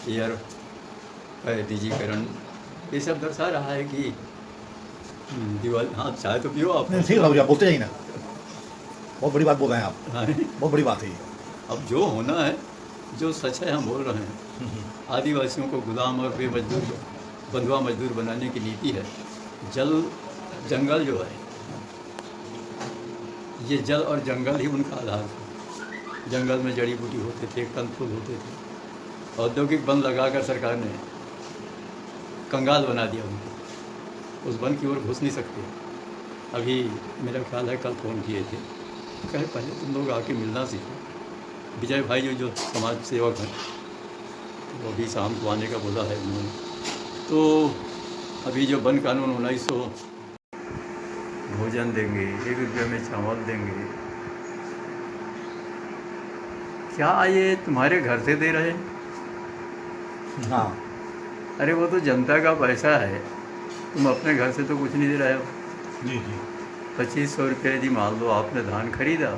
Air का डिजीकरण, ये सब दर्शा रहा है कि दिवाली। हाँ, चाय तो पियो आप। नहीं ठीक है, आप बोलते जाइए ना, बहुत बड़ी बात बोल रहे हैं आप। हाँ, बहुत बड़ी बात है ये। अब जो होना है, जो सच है, हम बोल रहे हैं। आदिवासियों को गुलाम और बेमजदूर, बंधुआ मजदूर बनाने की नीति है। जंगल जो है, ये जल और जंगल ही उनका आधार था। जंगल में जड़ी बूटी होते थे, फल फूल होते थे। औद्योगिक वन लगाकर सरकार ने कंगाल बना दिया उनको, उस वन की ओर घुस नहीं सकते। अभी मेरा ख्याल है कल फ़ोन किए थे, कहे पहले तुम लोग आके मिलना सीखो। विजय भाई जो समाज सेवक हैं, वो अभी शाम को आने का बोला है उन्होंने। तो अभी जो वन कानून 1900 भोजन देंगे, 1 रुपये में चावल देंगे, क्या ये तुम्हारे घर से दे रहे हैं? हाँ अरे वो तो जनता का पैसा है, तुम अपने घर से तो कुछ नहीं दे रहे हो। जी जी 2500 रुपये यदि मान लो आपने धान खरीदा,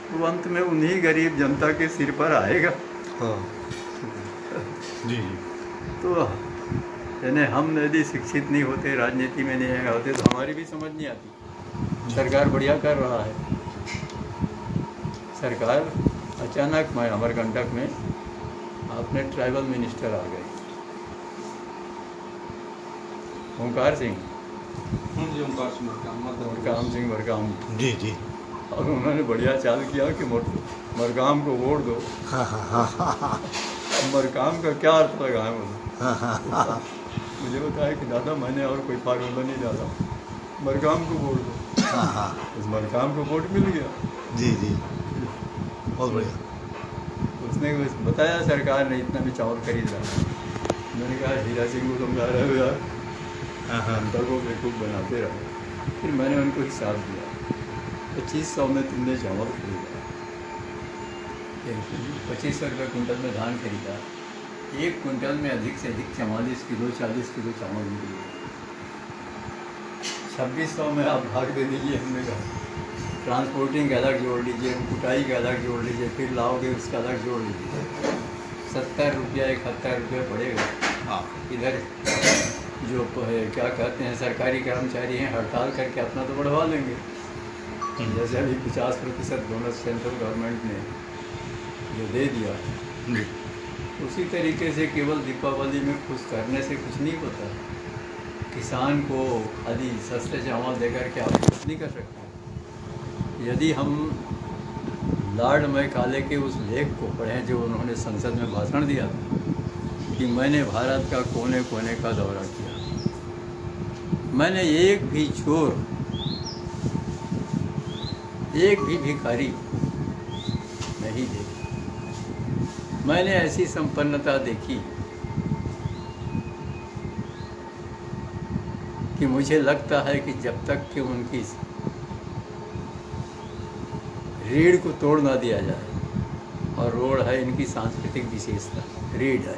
तो अंत में उन्हीं गरीब जनता के सिर पर आएगा। हाँ जी जी तो यानी हम यदि शिक्षित नहीं होते, राजनीति में नहीं आए होते, तो हमारी भी समझ नहीं आती। सरकार बढ़िया कर रहा है। सरकार अचानक मैं अमरकंटक में अपने ट्राइबल मिनिस्टर आ गए, ओंकार सिंह, मरकाम सिंह मरकाम, जी जी और उन्होंने बढ़िया चाल किया कि मरकाम को वोट दो। हाँ हाँ हाँ हाँ मरकाम का क्या अर्थ लगाए बोले? हाँ हाँ हाँ मुझे बताया कि दादा मैंने और कोई फार्मूला नहीं डाला, मरकाम को वोट दो। हाँ हाँ उस मरकाम को वोट मिल गया। जी जी बहुत बढ़िया। उसने बताया सरकार ने इतना में चावल खरीद रहा। मैंने कहा हीरा सिंह को समझा रहे हो यार, हाँ हाँ जनता को बेवकूफ़ बनाते रहे। फिर मैंने उनको हिसाब दिया, 2500 में तुमने चावल खरीदा, 2500 रुपये कुंटल में धान खरीदा, 1 कुंटल में अधिक से अधिक 44 किलो 40 किलो चावल निकलेगा। 2600 में आप भाग दे दीजिए, हमने कहा ट्रांसपोर्टिंग का अलग जोड़ लीजिए, कुटाई का अलग जोड़ लीजिए, फिर लाओगे उसका अलग जोड़ लीजिए, 70 रुपया 71 रुपये पड़ेगा। हाँ इधर जो क्या कहते हैं सरकारी कर्मचारी हैं, हड़ताल करके अपना तो बढ़वा लेंगे। जैसे अभी 50% बोनस सेंट्रल गवर्नमेंट ने जो दे दिया, जी उसी तरीके से केवल दीपावली में खुश करने से कुछ नहीं होता। किसान को यदि सस्ते चावल देकर के आप कुछ नहीं कर सकते। यदि हम लॉर्ड मैकाले के उस लेख को पढ़ें जो उन्होंने संसद में भाषण दिया था कि मैंने भारत का कोने कोने का दौरा किया, मैंने एक भी चोर, एक भी भिखारी नहीं देखी। मैंने ऐसी संपन्नता देखी कि मुझे लगता है कि जब तक कि उनकी रीढ़ को तोड़ ना दिया जाए, और रोड है इनकी सांस्कृतिक विशेषता, रीढ़ है,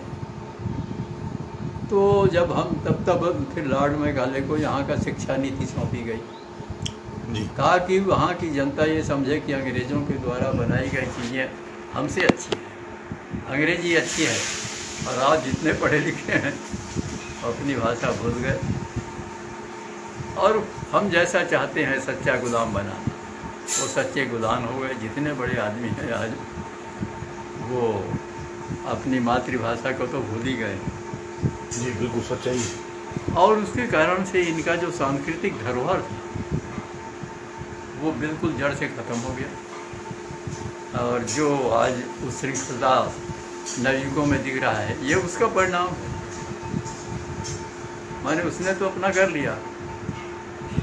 तो जब हम तब फिर लॉर्ड मेघालय को यहाँ का शिक्षा नीति सौंपी गई। जी कहा कि वहाँ की जनता ये समझे कि अंग्रेज़ों के द्वारा बनाई गई चीज़ें हमसे अच्छी हैं, अंग्रेजी अच्छी है, और आज जितने पढ़े लिखे हैं अपनी भाषा भूल गए, और हम जैसा चाहते हैं सच्चा गुलाम बनाना, वो सच्चे गुलाम हो गए। जितने बड़े आदमी हैं आज, वो अपनी मातृभाषा को तो भूल ही गए। जी बिल्कुल सच्चाई। और उसके कारण से इनका जो सांस्कृतिक धरोहर था वो बिल्कुल जड़ से ख़त्म हो गया, और जो आज उस श्रृंखला नवयुगों में दिख रहा है, ये उसका परिणाम है। माने उसने तो अपना कर लिया,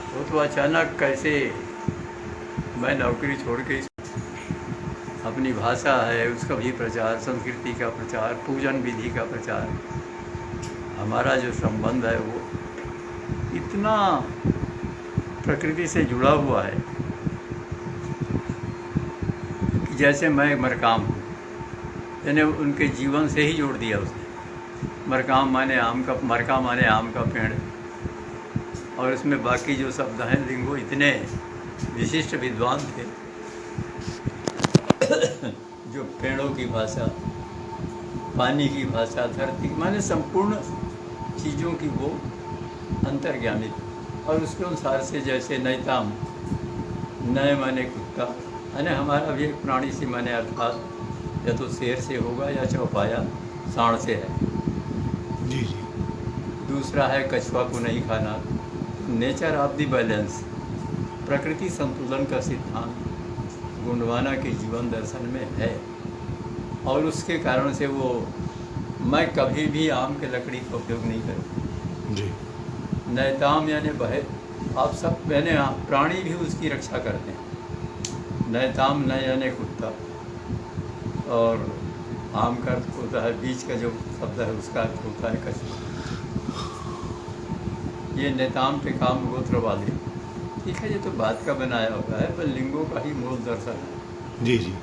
वो तो अचानक कैसे मैं नौकरी छोड़ के अपनी भाषा है उसका भी प्रचार, संस्कृति का प्रचार, पूजन विधि का प्रचार, हमारा जो संबंध है वो इतना प्रकृति से जुड़ा हुआ है कि जैसे मैं मरकाम हूँ, यानी उनके जीवन से ही जोड़ दिया उसने। मरकाम माने आम का, मरका माने आम का पेड़, और इसमें बाकी जो शब्द हैं लिंगो इतने विशिष्ट विद्वान थे जो पेड़ों की भाषा, पानी की भाषा, धरती की, माने संपूर्ण चीज़ों की वो अंतर्ज्ञानी थी। और उसके अनुसार से जैसे नैताम, नए माने कुत्ता, यानी हमारा भी एक प्राणी से माने अर्थात या तो शेर से होगा या चौपाया सांड से है। जी जी। दूसरा है कछुआ को नहीं खाना, नेचर ऑफ द बैलेंस, प्रकृति संतुलन का सिद्धांत गोंडवाना के जीवन दर्शन में है। और उसके कारण से वो, मैं कभी भी आम के लकड़ी का उपयोग नहीं करूँ। जी नैताम यानी बहे, आप सब मैंने प्राणी भी उसकी रक्षा करते हैं। नैताम न यानी कुत्ता, और आम का अर्थ होता है, बीच का जो शब्द है उसका अर्थ होता है कछुआ। ये नैताम के काम गोत्र वाले, ठीक है, ये तो बात का बनाया हुआ है, पर लिंगों का ही मूल दर्शन है। जी जी।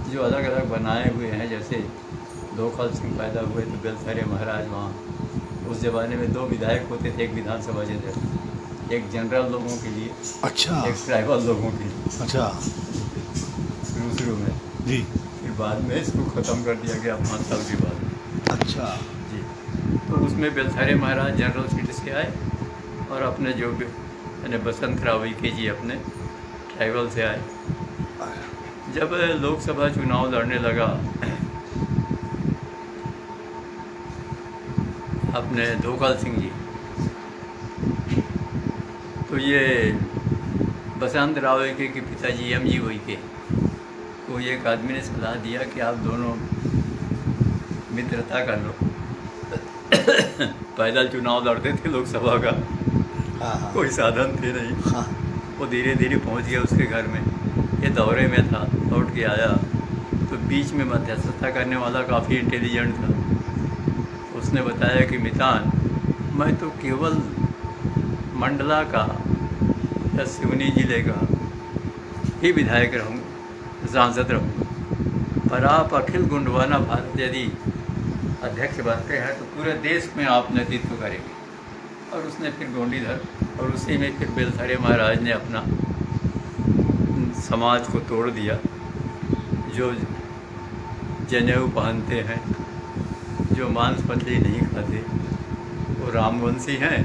जो अलग अलग बनाए हुए हैं, जैसे धोखल सिंह पैदा हुए तो बेलथरे महाराज वहाँ, उस ज़माने में 2 विधायक होते थे, एक विधानसभा क्षेत्र, एक जनरल लोगों के लिए, अच्छा एक ट्राइबल लोगों के लिए, अच्छा। शुरू में। जी। फिर बाद में इसको ख़त्म कर दिया गया 5 साल के बाद। अच्छा जी। तो उसमें बेलथरे महाराज जनरल सीट से आए, और अपने जो भी यानी बसंत राव के जी अपने ट्राइबल से आए। जब लोकसभा चुनाव लड़ने लगा अपने धोखल सिंह जी, तो ये बसंत राव के पिताजी एम.जी. उइके को एक आदमी ने सलाह दिया कि आप दोनों मित्रता कर लो। पैदल चुनाव लड़ते थे लोकसभा का, हाँ हाँ कोई साधन थे नहीं। हाँ। वो धीरे धीरे पहुंच गया उसके घर में, ये दौरे में था, लौट के आया तो बीच में मध्यस्थता करने वाला काफ़ी इंटेलिजेंट था। उसने बताया कि मितान, मैं तो केवल मंडला का या सिवनी जिले का ही विधायक रहूँगा, सांसद रहूँगा, पर आप अखिल गोंडवाना भारत यदि अध्यक्ष बनते हैं तो पूरे देश में आप नेतृत्व करेंगे। और उसने फिर गोंडीधर, और उसी में फिर बेलथरे महाराज ने अपना समाज को तोड़ दिया। जो जनेऊ पहनते हैं, जो मांस मछली नहीं खाते, वो रामवंशी हैं,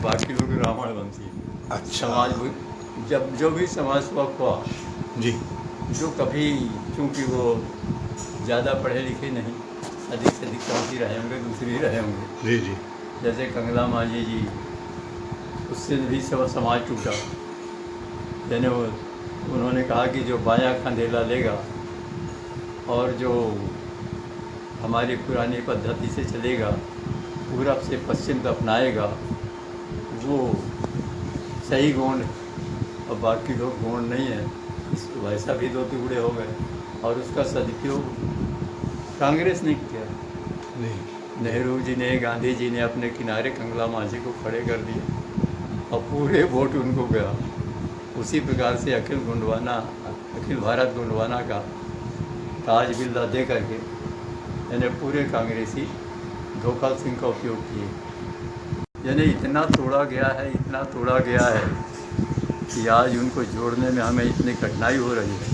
बाकी लोग रावणवंशी हैं। अच्छा। समाज जब जो भी समाज स्वभाव हुआ, जी जो कभी, चूँकि वो ज़्यादा पढ़े लिखे नहीं, अधिक से अधिक कौन रहे होंगे, दूसरी ही रहे होंगे। जी जी। जैसे कंगला माझी जी, उससे भी सब समाज टूटा। यानी वो, उन्होंने कहा कि जो बायां खंडेला लेगा और जो हमारी पुरानी पद्धति से चलेगा, पूरब से पश्चिम तक अपनाएगा, वो सही गोंड, और बाकी लोग गोंड नहीं है। वैसा भी 2 टुकड़े हो गए, और उसका सदुपयोग कांग्रेस ने किया। नहीं। नेहरू जी ने, गांधी जी ने अपने किनारे कंगला माझी को खड़े कर दिए, और पूरे वोट उनको गया। उसी प्रकार से अखिल भारत गोंडवाना का ताज बिल्ला दे करके यानी पूरे कांग्रेसी धोखल सिंह का उपयोग किए। यानी इतना तोड़ा गया है, इतना तोड़ा गया है कि आज उनको जोड़ने में हमें इतनी कठिनाई हो रही है।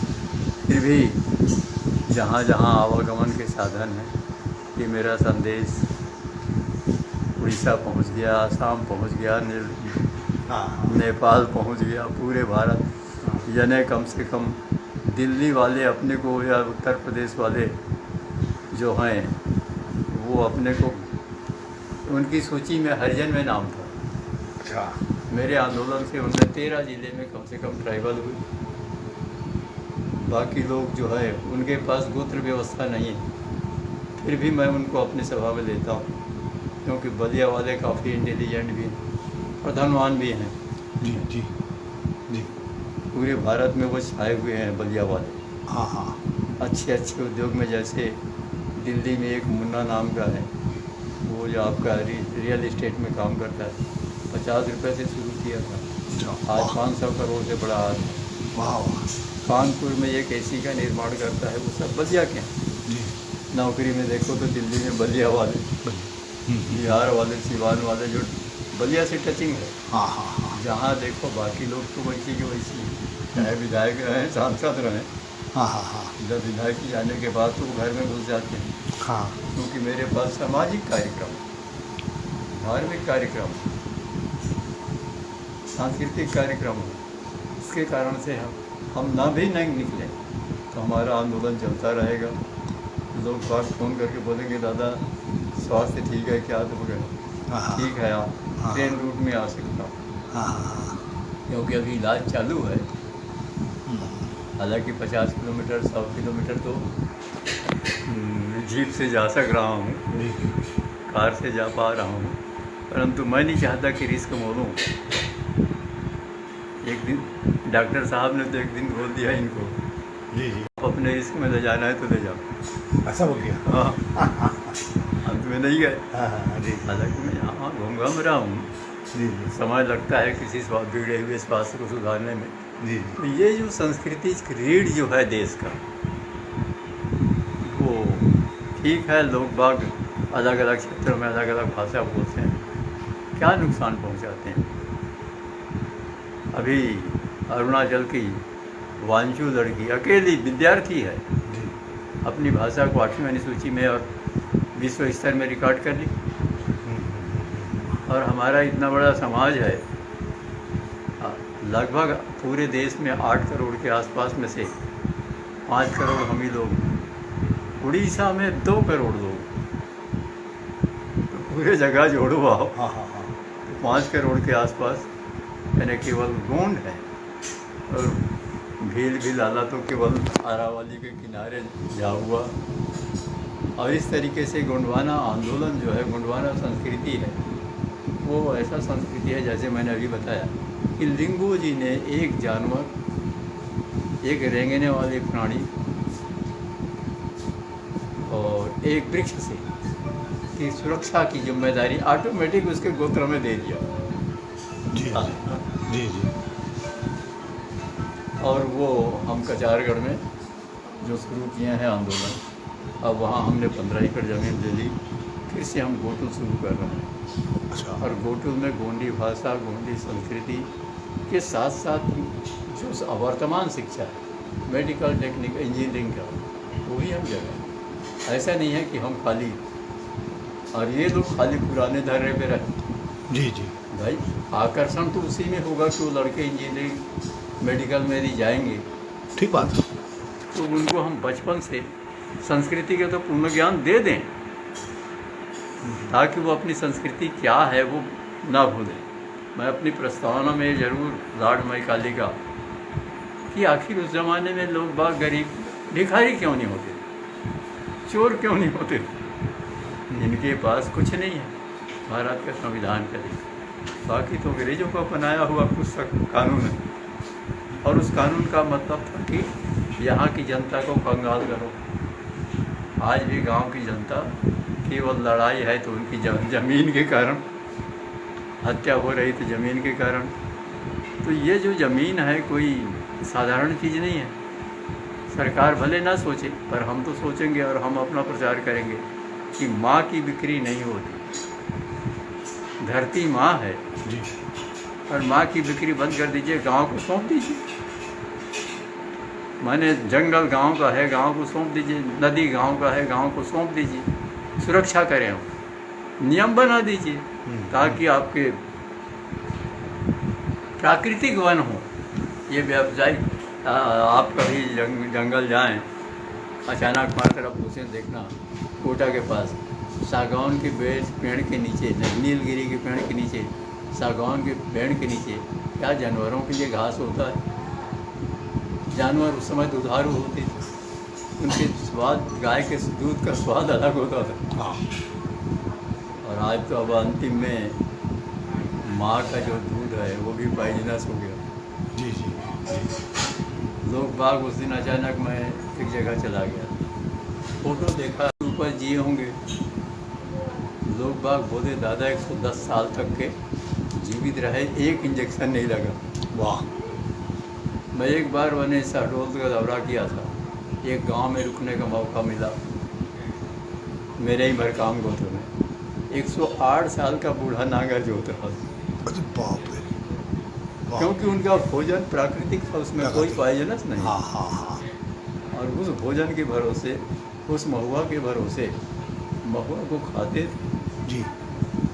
फिर भी जहाँ जहाँ आवागमन के साधन हैं, कि मेरा संदेश उड़ीसा पहुँच गया, आसाम पहुँच गया, हाँ नेपाल पहुँच गया, पूरे भारत, यानी कम से कम दिल्ली वाले अपने को, या उत्तर प्रदेश वाले जो हैं, वो अपने को, उनकी सूची में हरिजन में नाम था। अच्छा। मेरे आंदोलन से उनमें 13 जिले में कम से कम ट्राइबल हुए। बाकी लोग जो है उनके पास गोत्र व्यवस्था नहीं है, फिर भी मैं उनको अपनी सभा में लेता हूँ, क्योंकि बलिया वाले काफ़ी इंटेलिजेंट भी हैं और धनवान भी हैं। जी जी जी। पूरे भारत में वो छाए हुए हैं बलिया वाले। हाँ हाँ। अच्छे अच्छे उद्योग में, जैसे दिल्ली में एक मुन्ना नाम का है, वो जो आपका रियल इस्टेट में काम करता है, 50 रुपये से शुरू किया था, आज 500 करोड़ से बड़ा आज। वाह वाह। कानपुर में एक एसी का निर्माण करता है, वो सब बलिया के हैं। जी। नौकरी में देखो तो दिल्ली में बलिया वाले, बिहार वाले, सिवान वाले, जो बलिया से टचिंग है। हाँ हाँ हाँ। जहाँ देखो बाकी लोग तो वैसी के वैसी, चाहे विधायक रहें, सांसद रहें, हाँ हाँ हाँ। जब विधायक जाने के बाद तो वो घर में घुस जाते हैं। हाँ क्योंकि मेरे पास सामाजिक कार्यक्रम, धार्मिक कार्यक्रम, सांस्कृतिक कार्यक्रम, इसके कारण से हम ना भी नहीं निकले तो हमारा आंदोलन चलता रहेगा। लोग बात फ़ोन करके बोलेंगे दादा स्वास्थ्य ठीक है क्या, तो बोले हाँ ठीक है आप हाँ। ट्रेन रूट में आ सकता हूँ, हाँ क्योंकि अभी इलाज चालू है। हालांकि 50 किलोमीटर 100 किलोमीटर तो जीप से जा सक रहा हूँ, जी कार से जा पा रहा हूँ, परंतु मैं नहीं चाहता कि रिस्क मोलूँ। एक दिन डॉक्टर साहब ने तो एक दिन बोल दिया इनको, जी जी। आप अपने रिस्क में ले जाना है तो ले जाओ। ऐसा बोल दिया। हाँ अंत में नहीं गए। हाँ जी हालांकि मैं यहाँ घूम रहा हूँ, जी जी समय लगता है किसी बिगड़े हुए स्वास्थ्य को सुधारने में। जी तो ये जो संस्कृति रीढ़ जो है देश का, वो ठीक है, लोग बाग अलग अलग क्षेत्रों में अलग अलग भाषा बोलते हैं, क्या नुकसान पहुंचाते हैं। अभी अरुणाचल की वांचू लड़की अकेली विद्यार्थी है, जी अपनी भाषा को 8वीं अनुसूची में और विश्व स्तर में रिकॉर्ड कर ली। और हमारा इतना बड़ा समाज है, लगभग पूरे देश में 8 करोड़ के आसपास में से 5 करोड़ हम ही लोग, उड़ीसा में 2 करोड़ लोग, तो पूरे जगह जोड़ो आओ हाँ हाँ हाँ। तो 5 करोड़ के आसपास यानी केवल गोंड है। और भील भी लाला तो केवल अरावली के किनारे जा हुआ। और इस तरीके से गोंडवाना आंदोलन जो है, गोंडवाना संस्कृति है, वो ऐसा संस्कृति है जैसे मैंने अभी बताया कि लिंगो जी ने एक जानवर, एक रेंगने वाले प्राणी और एक वृक्ष से की सुरक्षा की जिम्मेदारी ऑटोमेटिक उसके गोत्र में दे दिया। जी जी जी। और वो हम कचारगढ़ में जो शुरू किए हैं आंदोलन, अब वहाँ हमने 15 एकड़ ज़मीन ले ली, फिर से हम गोटुल शुरू कर रहे हैं। अच्छा। और गोटुल में गोंडी भाषा, गोंडी संस्कृति के साथ साथ जो वर्तमान शिक्षा है, मेडिकल, टेक्निक, इंजीनियरिंग का, वो भी हम जगह। ऐसा नहीं है कि हम खाली, और ये लोग खाली पुराने धर्रे पे रहे। जी जी भाई आकर्षण तो उसी में होगा कि वो लड़के इंजीनियरिंग मेडिकल में यदि जाएंगे ठीक बात। तो उनको हम बचपन से संस्कृति का तो पूर्ण ज्ञान दे दें, ताकि वो अपनी संस्कृति क्या है वो ना भूलें। मैं अपनी प्रस्तावना में ज़रूर लॉर्ड मैकाले का कि आखिर उस ज़माने में लोग बाग गरीब भिखारी क्यों नहीं होते, चोर क्यों नहीं होते, इनके पास कुछ नहीं है भारत का संविधान का लिए, बाकी तो अंग्रेजों का बनाया हुआ पुस्तक कानून है। और उस कानून का मतलब था कि यहाँ की जनता को कंगाल करो। आज भी गांव की जनता केवल लड़ाई है तो उनकी ज़मीन के कारण, हत्या हो रही तो ज़मीन के कारण। तो ये जो ज़मीन है कोई साधारण चीज़ नहीं है। सरकार भले ना सोचे, पर हम तो सोचेंगे और हम अपना प्रचार करेंगे कि माँ की बिक्री नहीं होती, धरती माँ है जी। और माँ की बिक्री बंद कर दीजिए, गांव को सौंप दीजिए। माने जंगल गांव का है, गांव को सौंप दीजिए, नदी गांव का है, गांव को सौंप दीजिए, सुरक्षा करें, नियम बना दीजिए ताकि आपके प्राकृतिक वन हो। ये व्यावसायिक आप कभी जंगल जाएं, अचानक मार तरफ उसे देखना, कोटा के पास सागौन के पेड़ के नीचे, नीलगिरी के पेड़ के नीचे, सागौन के पेड़ के नीचे क्या जानवरों के लिए घास होता है। जानवर उस समय दुधारू होते थे, उनके स्वाद, गाय के दूध का स्वाद अलग होता था। हाँ। और आज तो अब अंतिम में माँ का जो दूध है वो भी पॉइजनस हो गया। जी जी जी। लोग बाग उस दिन अचानक मैं एक जगह चला गया, फोटो देखा, ऊपर जिए होंगे लोग बाग, बोले दादा 110 साल तक के जीवित रहे, एक इंजेक्शन नहीं लगा। वाह। मैं एक बार मैंने शहडोल का दौरा किया था, एक गांव में रुकने का मौका मिला मेरे ही भरकाम गोत्र में। 108 साल का बूढ़ा नागर जोत रहा था। अरे बाप रे। वाह। क्योंकि उनका भोजन प्राकृतिक था, उसमें कोई पॉइजनस नहीं। हाँ हाँ हाँ। और उस भोजन के भरोसे, उस महुआ के भरोसे महुआ को खाते थे, जी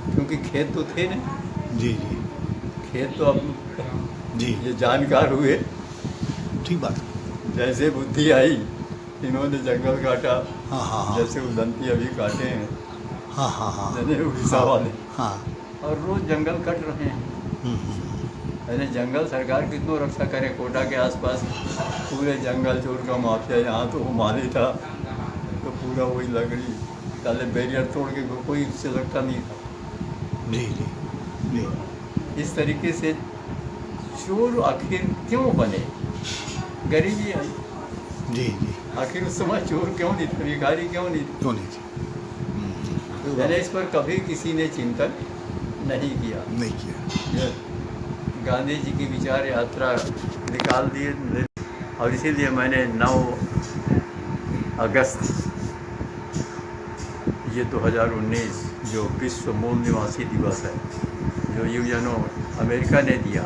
क्योंकि खेत तो थे नहीं। जी जी खेत तो अब जी ये जानकार हुए, ठीक बात। जैसे बुद्धि आई इन्होंने जंगल काटा, हाँ हाँ हाँ जैसे उदंती अभी काटे हैं हाँ हाँ हाँ यानी उड़ीसा वाले, हाँ और रोज जंगल कट रहे हैं। यानी जंगल सरकार कितनों रक्षा करे। कोटा के आसपास पूरे जंगल चोर का माफिया, यहाँ तो वो माली था तो पूरा वही लकड़ी साले बैरियर तोड़ के कोई उससे लगता नहीं था। जी जी जी इस तरीके से चोर आखिर क्यों बने? गरीबी आई। जी जी आखिर उस समय चोर क्यों नहीं थे, भिखारी क्यों नहीं थे? क्यों नहीं थी? यानी इस पर कभी किसी ने चिंतन नहीं किया। नहीं किया। गांधी जी की विचार यात्रा निकाल दिए, और इसीलिए मैंने 9 अगस्त ये 2019 जो विश्व मूल निवासी दिवस है, जो यूएनओ अमेरिका ने दिया,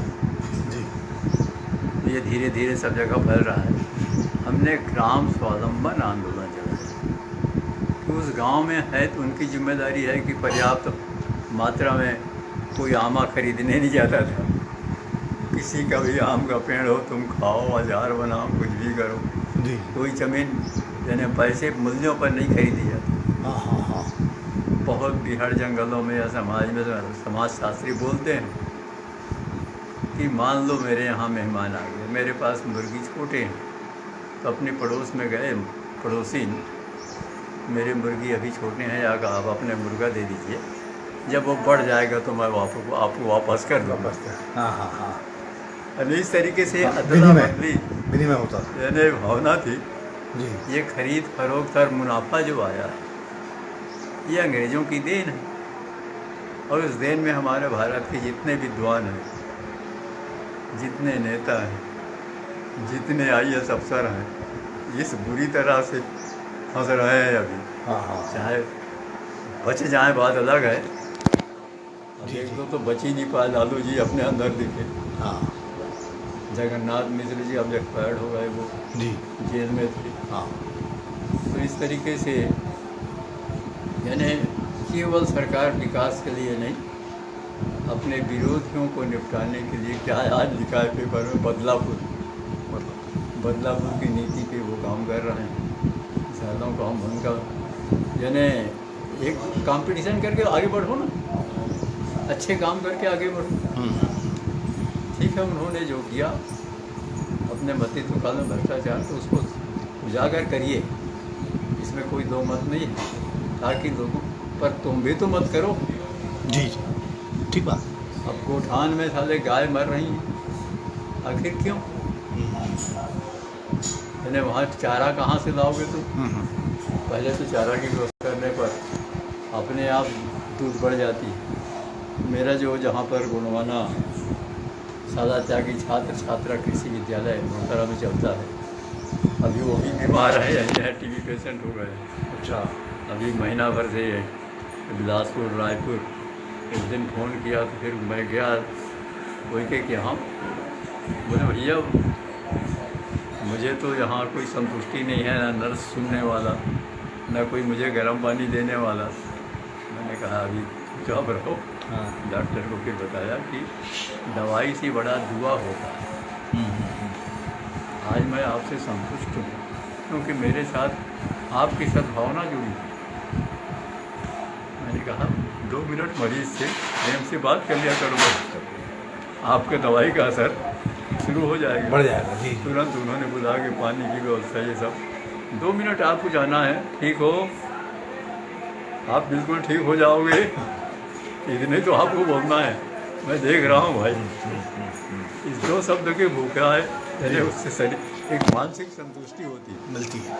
जी ये धीरे धीरे सब जगह फैल रहा है। हमने ग्राम स्वावलंबन आंदोलन चलाया कि उस गांव में है तो उनकी जिम्मेदारी है कि पर्याप्त मात्रा में कोई आमा खरीदने नहीं जाता था। किसी का भी आम का पेड़ हो तुम खाओ, अचार बनाओ, कुछ भी करो। जी कोई ज़मीन यानी पैसे मूल्यों पर नहीं खरीदी जाती। हाँ हाँ हाँ बहुत बिहार जंगलों में या समाज में तो समाजशास्त्री बोलते हैं कि मान लो मेरे यहाँ मेहमान आ गए, मेरे पास मुर्गी छोटे हैं, तो अपने पड़ोस में गए, पड़ोसी मेरे मुर्गी अभी छोटे हैं, या आप अपने मुर्गा दे दीजिए, जब वो बढ़ जाएगा तो मैं आपको वापस कर दूँगा। हाँ हाँ हाँ यानी इस तरीके से अदला विनिमय बदली विनिमय होता था। यानी भावना थी। जी ये खरीद फरोख्त और मुनाफा जो आया ये अंग्रेज़ों की देन है, और उस देन में हमारे भारत के जितने विद्वान हैं, जितने नेता हैं, जितने IAS अफसर हैं, इस बुरी तरह से फंस रहे हैं अभी। हाँ हाँ चाहे बच जाए बात अलग है, जी, एक जी। दो तो बच ही नहीं पाए। लालू जी अपने अंदर दिखे, हाँ जगन्नाथ मिश्र जी अब एक्सपायर्ड हो गए, वो जी जेल में थे। हाँ तो इस तरीके से यानी केवल सरकार विकास के लिए नहीं, अपने विरोधियों को निपटाने के लिए, क्या आज लिखा है पेपर में, बदलापुर की नीति पे वो काम कर रहे हैं। सालों को हम उनका यानी एक कंपटीशन करके आगे बढ़ो ना, अच्छे काम करके आगे बढ़ो। ठीक है, उन्होंने जो किया अपने मस्तिष्व काल में भ्रष्टाचार, तो उसको उजागर करिए, इसमें कोई दो मत नहीं है, ताकि लोगों पर तुम भी तो मत करो। जी जी ठीक बात। अब गोठान में साले गाय मर रही हैं, आखिर क्यों? यानी वहाँ चारा कहाँ से लाओगे तुम? पहले तो चारा की व्यवस्था करने पर अपने आप दूध बढ़ जाती है। मेरा जो जहाँ पर गुणवाना सादा त्यागी छात्र छात्रा कृषि विद्यालय मोहतरा में चलता है, अभी वो भी बीमार है, TB पेशेंट हो गए। अच्छा अभी महीना भर से बिलासपुर रायपुर, एक दिन फ़ोन किया तो फिर मैं गया, कोई के कि हाँ, बोले भैया मुझे तो यहाँ कोई संतुष्टि नहीं है, ना नर्स सुनने वाला, ना कोई मुझे गर्म पानी देने वाला। मैंने कहा अभी चुप रहो। हाँ डॉक्टर को फिर बताया कि दवाई से बड़ा दुआ होगा। आज मैं आपसे संतुष्ट हूँ क्योंकि मेरे साथ आपकी सद्भावना जुड़ी है। मैंने कहा 2 मिनट मरीज से प्रेम से बात कर लिया करो, आपके दवाई का असर शुरू हो जाएगा, बढ़ जाएगा। जी तुरंत उन्होंने बुला के पानी की व्यवस्था, ये सब 2 मिनट आपको जाना है, ठीक हो, आप बिल्कुल ठीक हो जाओगे, इतने तो आपको बोलना है, मैं देख रहा हूँ भाई। इस 2 शब्द के भूखा है, यानी उससे शरीर एक मानसिक संतुष्टि होती है, मिलती है।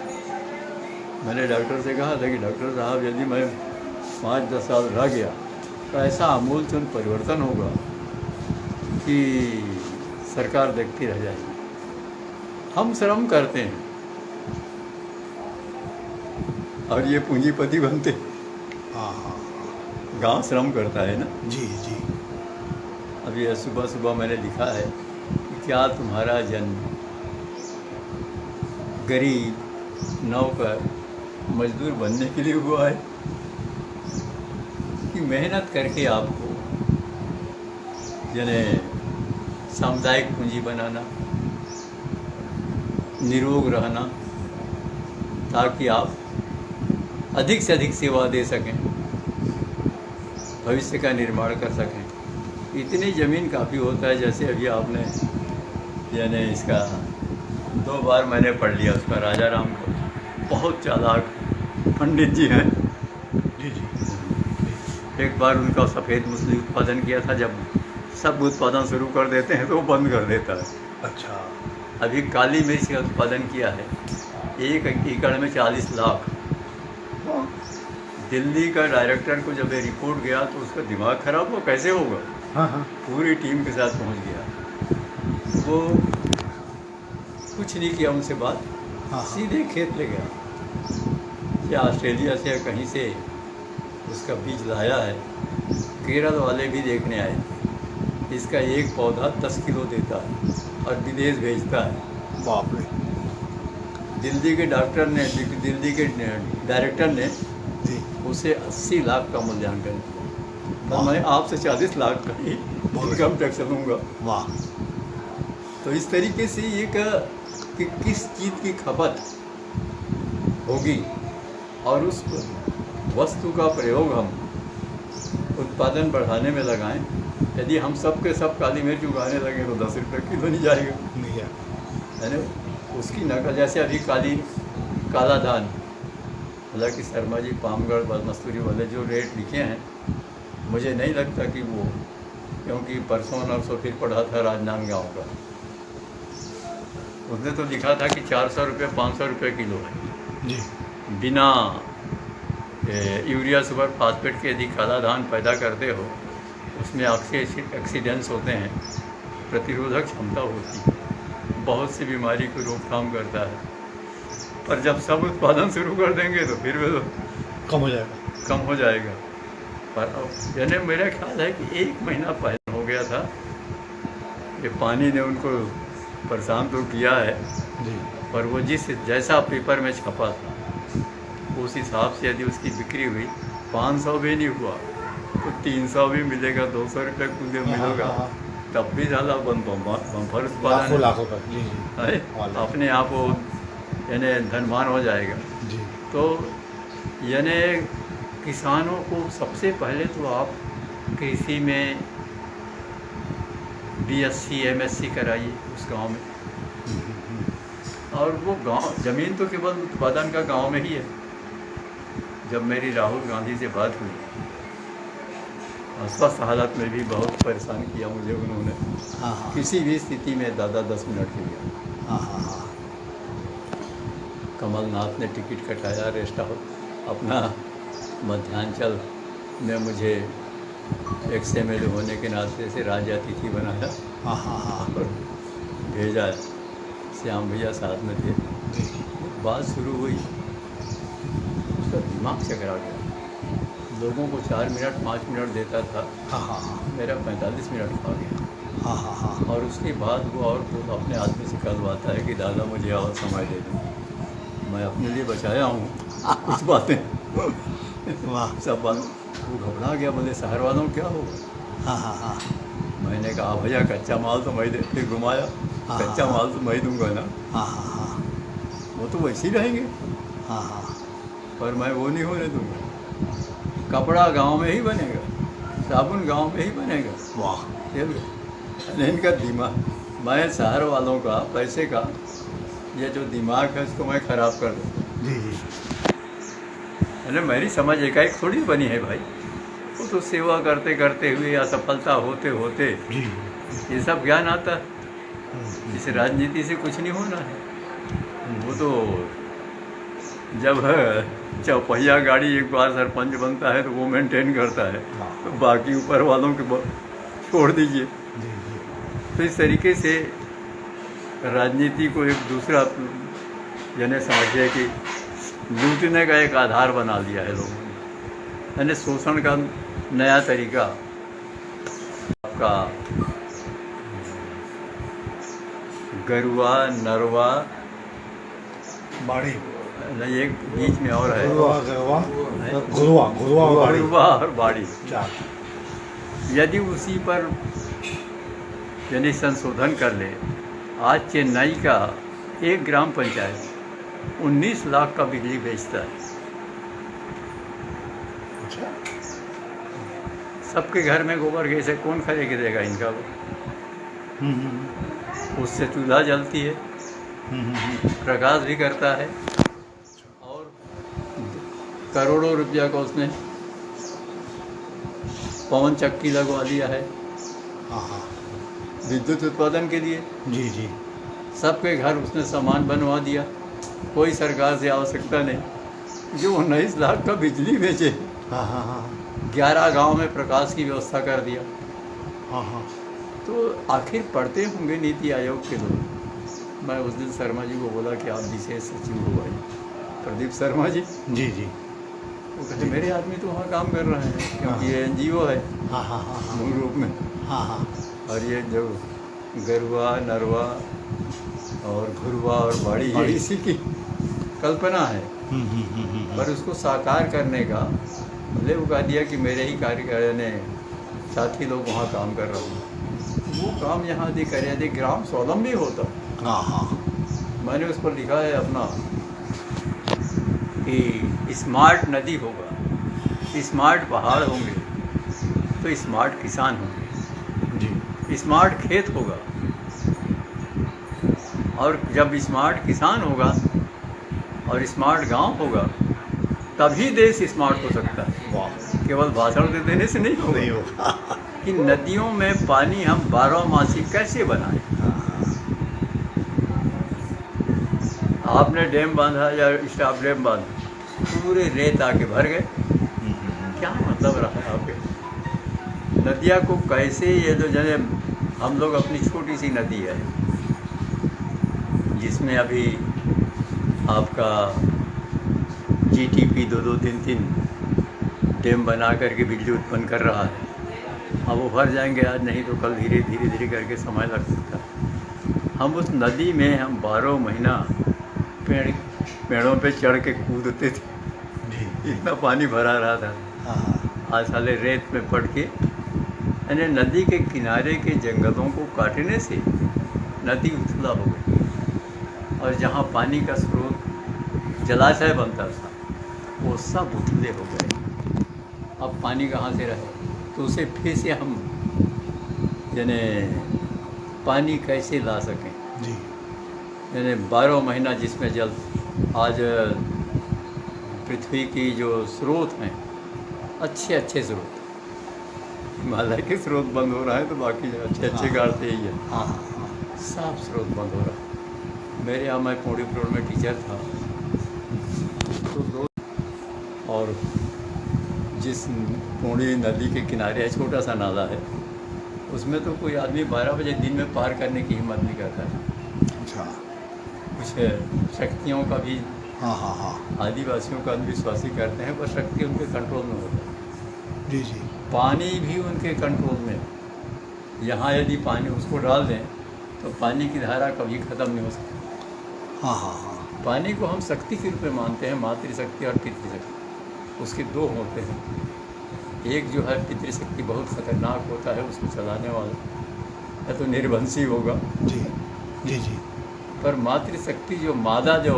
मैंने डॉक्टर से कहा था कि डॉक्टर साहब यदि मैं 5-10 साल रह गया तो ऐसा आमूलचूल परिवर्तन होगा कि सरकार देखती रह जाएगी। हम श्रम करते हैं और ये पूंजीपति बनते हैं। हाँ हाँ गांव श्रम करता है ना। जी जी अभी सुबह सुबह मैंने लिखा है कि क्या तुम्हारा जन्म गरीब नौकर मजदूर बनने के लिए हुआ है? कि मेहनत करके आपको यानी सामुदायिक पूंजी बनाना, निरोग रहना, ताकि आप अधिक से अधिक सेवा दे सकें, भविष्य का निर्माण कर सकें। इतनी ज़मीन काफ़ी होता है। जैसे अभी आपने यानी इसका 2 बार मैंने पढ़ लिया उसका, राजा राम को, बहुत चालाक पंडित जी हैं। जी जी। एक बार उनका सफ़ेद मछली उत्पादन किया था। जब सब उत्पादन शुरू कर देते हैं तो वो बंद कर देता है। अच्छा। अभी काली मिर्च का उत्पादन किया है, 1 एकड़ में 40 लाख। दिल्ली का डायरेक्टर को जब ये रिपोर्ट गया तो उसका दिमाग खराब हुआ, कैसे होगा। हाँ हाँ। पूरी टीम के साथ पहुंच गया। वो कुछ नहीं किया उनसे बात, हाँ। सीधे खेत ले गया। या ऑस्ट्रेलिया से या कहीं से उसका बीज लाया है। केरल वाले भी देखने आए थे। इसका एक पौधा 10 किलो देता है और विदेश भेजता है। बाप रे। दिल्ली के डॉक्टर ने, दिल्ली के डायरेक्टर ने जी। उसे 80 लाख का मूल्यांकन किया। तो मैं आपसे 40 लाख का ही इनकम टैक्स लूँगा। वाह। तो इस तरीके से ये कि किस चीज़ की खपत होगी और उस वस्तु का प्रयोग हम उत्पादन बढ़ाने में लगाएं। यदि हम सब के सब काली मिर्च उगाने लगे तो 10 रुपये किलो नहीं जाएगा, नहीं है ना। उसकी नकल, जैसे अभी काला धान, हालांकि शर्मा जी पामगढ़ मस्तूरी वाले जो रेट लिखे हैं, मुझे नहीं लगता कि वो, क्योंकि परसों नरसों फिर पढ़ा था राजनांदगांव का, उसने तो लिखा था कि 400 रुपये 500 रुपये किलो है। जी। बिना यूरिया सुपर फास्फेट के यदि काला धान पैदा करते हो, उसमें ऑक्सीडेंट्स होते हैं, प्रतिरोधक क्षमता होती है, बहुत सी बीमारी को रोकथाम करता है। पर जब सब उत्पादन शुरू कर देंगे तो फिर वो कम हो जाएगा। पर यानी मेरा ख्याल है कि 1 महीना पहले हो गया था, ये पानी ने उनको परेशान तो किया है जी। पर वो जैसा पेपर में छपा था उस हिसाब से यदि उसकी बिक्री हुई, 500 भी नहीं हुआ तो 300 भी मिलेगा, 200 रुपये किलो मिलेगा, तब भी ज़्यादा बम्पर उत्पादन लाखों का। जी जी। है, अपने आप वो यानी धनवान हो जाएगा। जी। तो यानी किसानों को सबसे पहले तो आप कृषि में BSc MSc कराइए उस गांव में, और वो गांव ज़मीन तो केवल उत्पादन का गांव में ही है। जब मेरी राहुल गांधी से बात हुई, स्वस्थ हालत में भी बहुत परेशान किया मुझे उन्होंने। हाँ। किसी भी स्थिति में दादा 10 मिनट के लिए। हाँ। कमलनाथ ने टिकट कटाया, रेस्ट हाउस अपना मध्यांचल में मुझे XMLA होने के नाते से राज्य अतिथि बनाया। हाँ। और भेजा, श्याम भैया साथ में थे। बात शुरू हुई, उसका दिमाग चकरा गया। लोगों को 4 मिनट 5 मिनट देता था, हाँ। मेरा 45 मिनट खा गया। हाँ। और उसके बाद वो और तो अपने आदमी से कहलवाता है कि दादा मुझे और समय दे दो। मैं अपने लिए बचाया हूँ कुछ बातें। वाह। सब बात वो घबरा गया, बोले शहर वालों क्या होगा। हाँ। मैंने कहा भैया कच्चा माल तो मैं दे, फिर घुमाया, कच्चा माल तो मैं दूंगा ना। हाँ। वो तो वैसे ही रहेंगे, हाँ। पर मैं वो नहीं होने दूंगा। कपड़ा गांव में ही बनेगा, साबुन गांव में ही बनेगा। वाह। इनका दिमाग, मैं शहर वालों का पैसे का ये जो दिमाग है उसको मैं ख़राब कर दूँ। जी। अरे मेरी समझ एकाएक थोड़ी बनी है भाई, वो तो सेवा करते करते हुए, असफलता होते होते जी। ये सब ज्ञान आता है। इस राजनीति से कुछ नहीं होना है। वो तो जब चौपहिया गाड़ी एक बार सरपंच बनता है तो वो मेंटेन करता है, तो बाकी ऊपर वालों के छोड़ दीजिए। तो इस तरीके से राजनीति को एक दूसरा यानी समझिए कि लूटने का एक आधार बना लिया है लोगों ने, यानी शोषण का नया तरीका। आपका गरुआ, नरवा, बाड़ी, नहीं, एक बीच में और है, गुरुआ गरवा गुरुआ गुरुआ और बाड़ी गुरुआ और बाड़ी। 4। यदि उसी पर यानी संशोधन कर ले, आज चेन्नई का एक ग्राम पंचायत 19 लाख का बिजली बेचता है। अच्छा। सबके घर में गोबर गैस है, कौन खरीद देगा इनका? उससे चूल्हा जलती है, प्रकाश भी करता है, और करोड़ों रुपया का उसने पवन चक्की लगवा दिया है हाँ हाँ विद्युत उत्पादन के लिए। जी जी। सबके घर उसने सामान बनवा दिया, कोई सरकार से आवश्यकता नहीं। जो 19 लाख का बिजली बेचे, हाँ हाँ हाँ 11 गांव में प्रकाश की व्यवस्था कर दिया। हाँ हाँ। तो आखिर पढ़ते होंगे नीति आयोग के लोग। मैं उस दिन शर्मा जी को बोला कि आप विशेष सचिव हो भाई, प्रदीप शर्मा जी। जी जी। वो कहते मेरे आदमी तो वहाँ काम कर रहे हैं, क्योंकि ये NGO है हाँ हाँ हाँ हाँ मूल रूप में। हाँ हाँ और ये जो गरुआ, नरवा और घुरवा और बाड़ी, ये इसी की कल्पना है। पर उसको साकार करने का भले वो कह दिया कि मेरे ही कार्यकारिणी ने साथी लोग वहाँ काम कर रहे हैं। वो काम यहाँ यदि करे, यदि ग्राम स्वावलंबी होता। हाँ हाँ। मैंने उस पर लिखा है अपना कि स्मार्ट नदी होगा, स्मार्ट पहाड़ होंगे, तो स्मार्ट किसान होंगे, जी। स्मार्ट खेत होगा, और जब स्मार्ट किसान होगा और स्मार्ट गांव होगा, तभी देश स्मार्ट हो सकता है। वाह। केवल भाषण दे देने से नहीं नहीं होगा। होगा। कि नदियों में पानी हम 12 मासी कैसे बनाएं। आपने डैम बांधा या स्टॉप डैम बांधा, पूरे रेत आके भर गए, क्या मतलब रहा आपके? नदिया को कैसे, ये जो जने हम लोग अपनी छोटी सी नदी है जिसमें अभी आपका GTP 2-2, 3-3 डैम बना करके बिजली उत्पन्न कर रहा है। अब वो भर जाएंगे आज, नहीं तो कल, धीरे धीरे करके समय लग सकता है। हम उस नदी में हम 12 महीना पेड़ों पे चढ़ के कूदते थे, इतना पानी भरा रहा था। हाँ आज साले रेत में पड़ के, यानी नदी के किनारे के जंगलों को काटने से नदी उथला हो गई, और जहाँ पानी का स्रोत जलाशय बनता था वो सब उथले हो गए। अब पानी कहाँ से रहे? तो उसे फिर से हम यानी पानी कैसे ला सकें? जी। यानी 12 महीना जिसमें जल, आज पृथ्वी की जो स्रोत हैं, अच्छे अच्छे स्रोत, हिमालय के स्रोत बंद हो रहा है तो बाकी अच्छे अच्छे गाड़ते ही है। हाँ हाँ। साफ स्रोत बंद हो रहा है। मेरे यहाँ, मैं पौड़ी रोड में टीचर था, तो दो, और जिस पौड़ी नदी के किनारे छोटा सा नाला है, उसमें तो कोई आदमी 12 बजे दिन में पार करने की हिम्मत नहीं करता है। अच्छा। कुछ शक्तियों का भी, हाँ हाँ हाँ। आदिवासियों का अंधविश्वासी करते हैं, पर शक्ति उनके कंट्रोल में होता है। जी जी। पानी भी उनके कंट्रोल में। यहाँ यदि पानी उसको डाल दें तो पानी की धारा कभी ख़त्म नहीं हो सकती। हाँ हाँ हाँ। पानी को हम शक्ति के रूप में मानते हैं, मातृशक्ति और पितृशक्ति। उसके दो होते हैं। एक जो है पितृशक्ति बहुत खतरनाक होता है, उसको चलाने वाला या तो निर्वंशी होगा। जी जी जी। पर मातृशक्ति जो मादा जो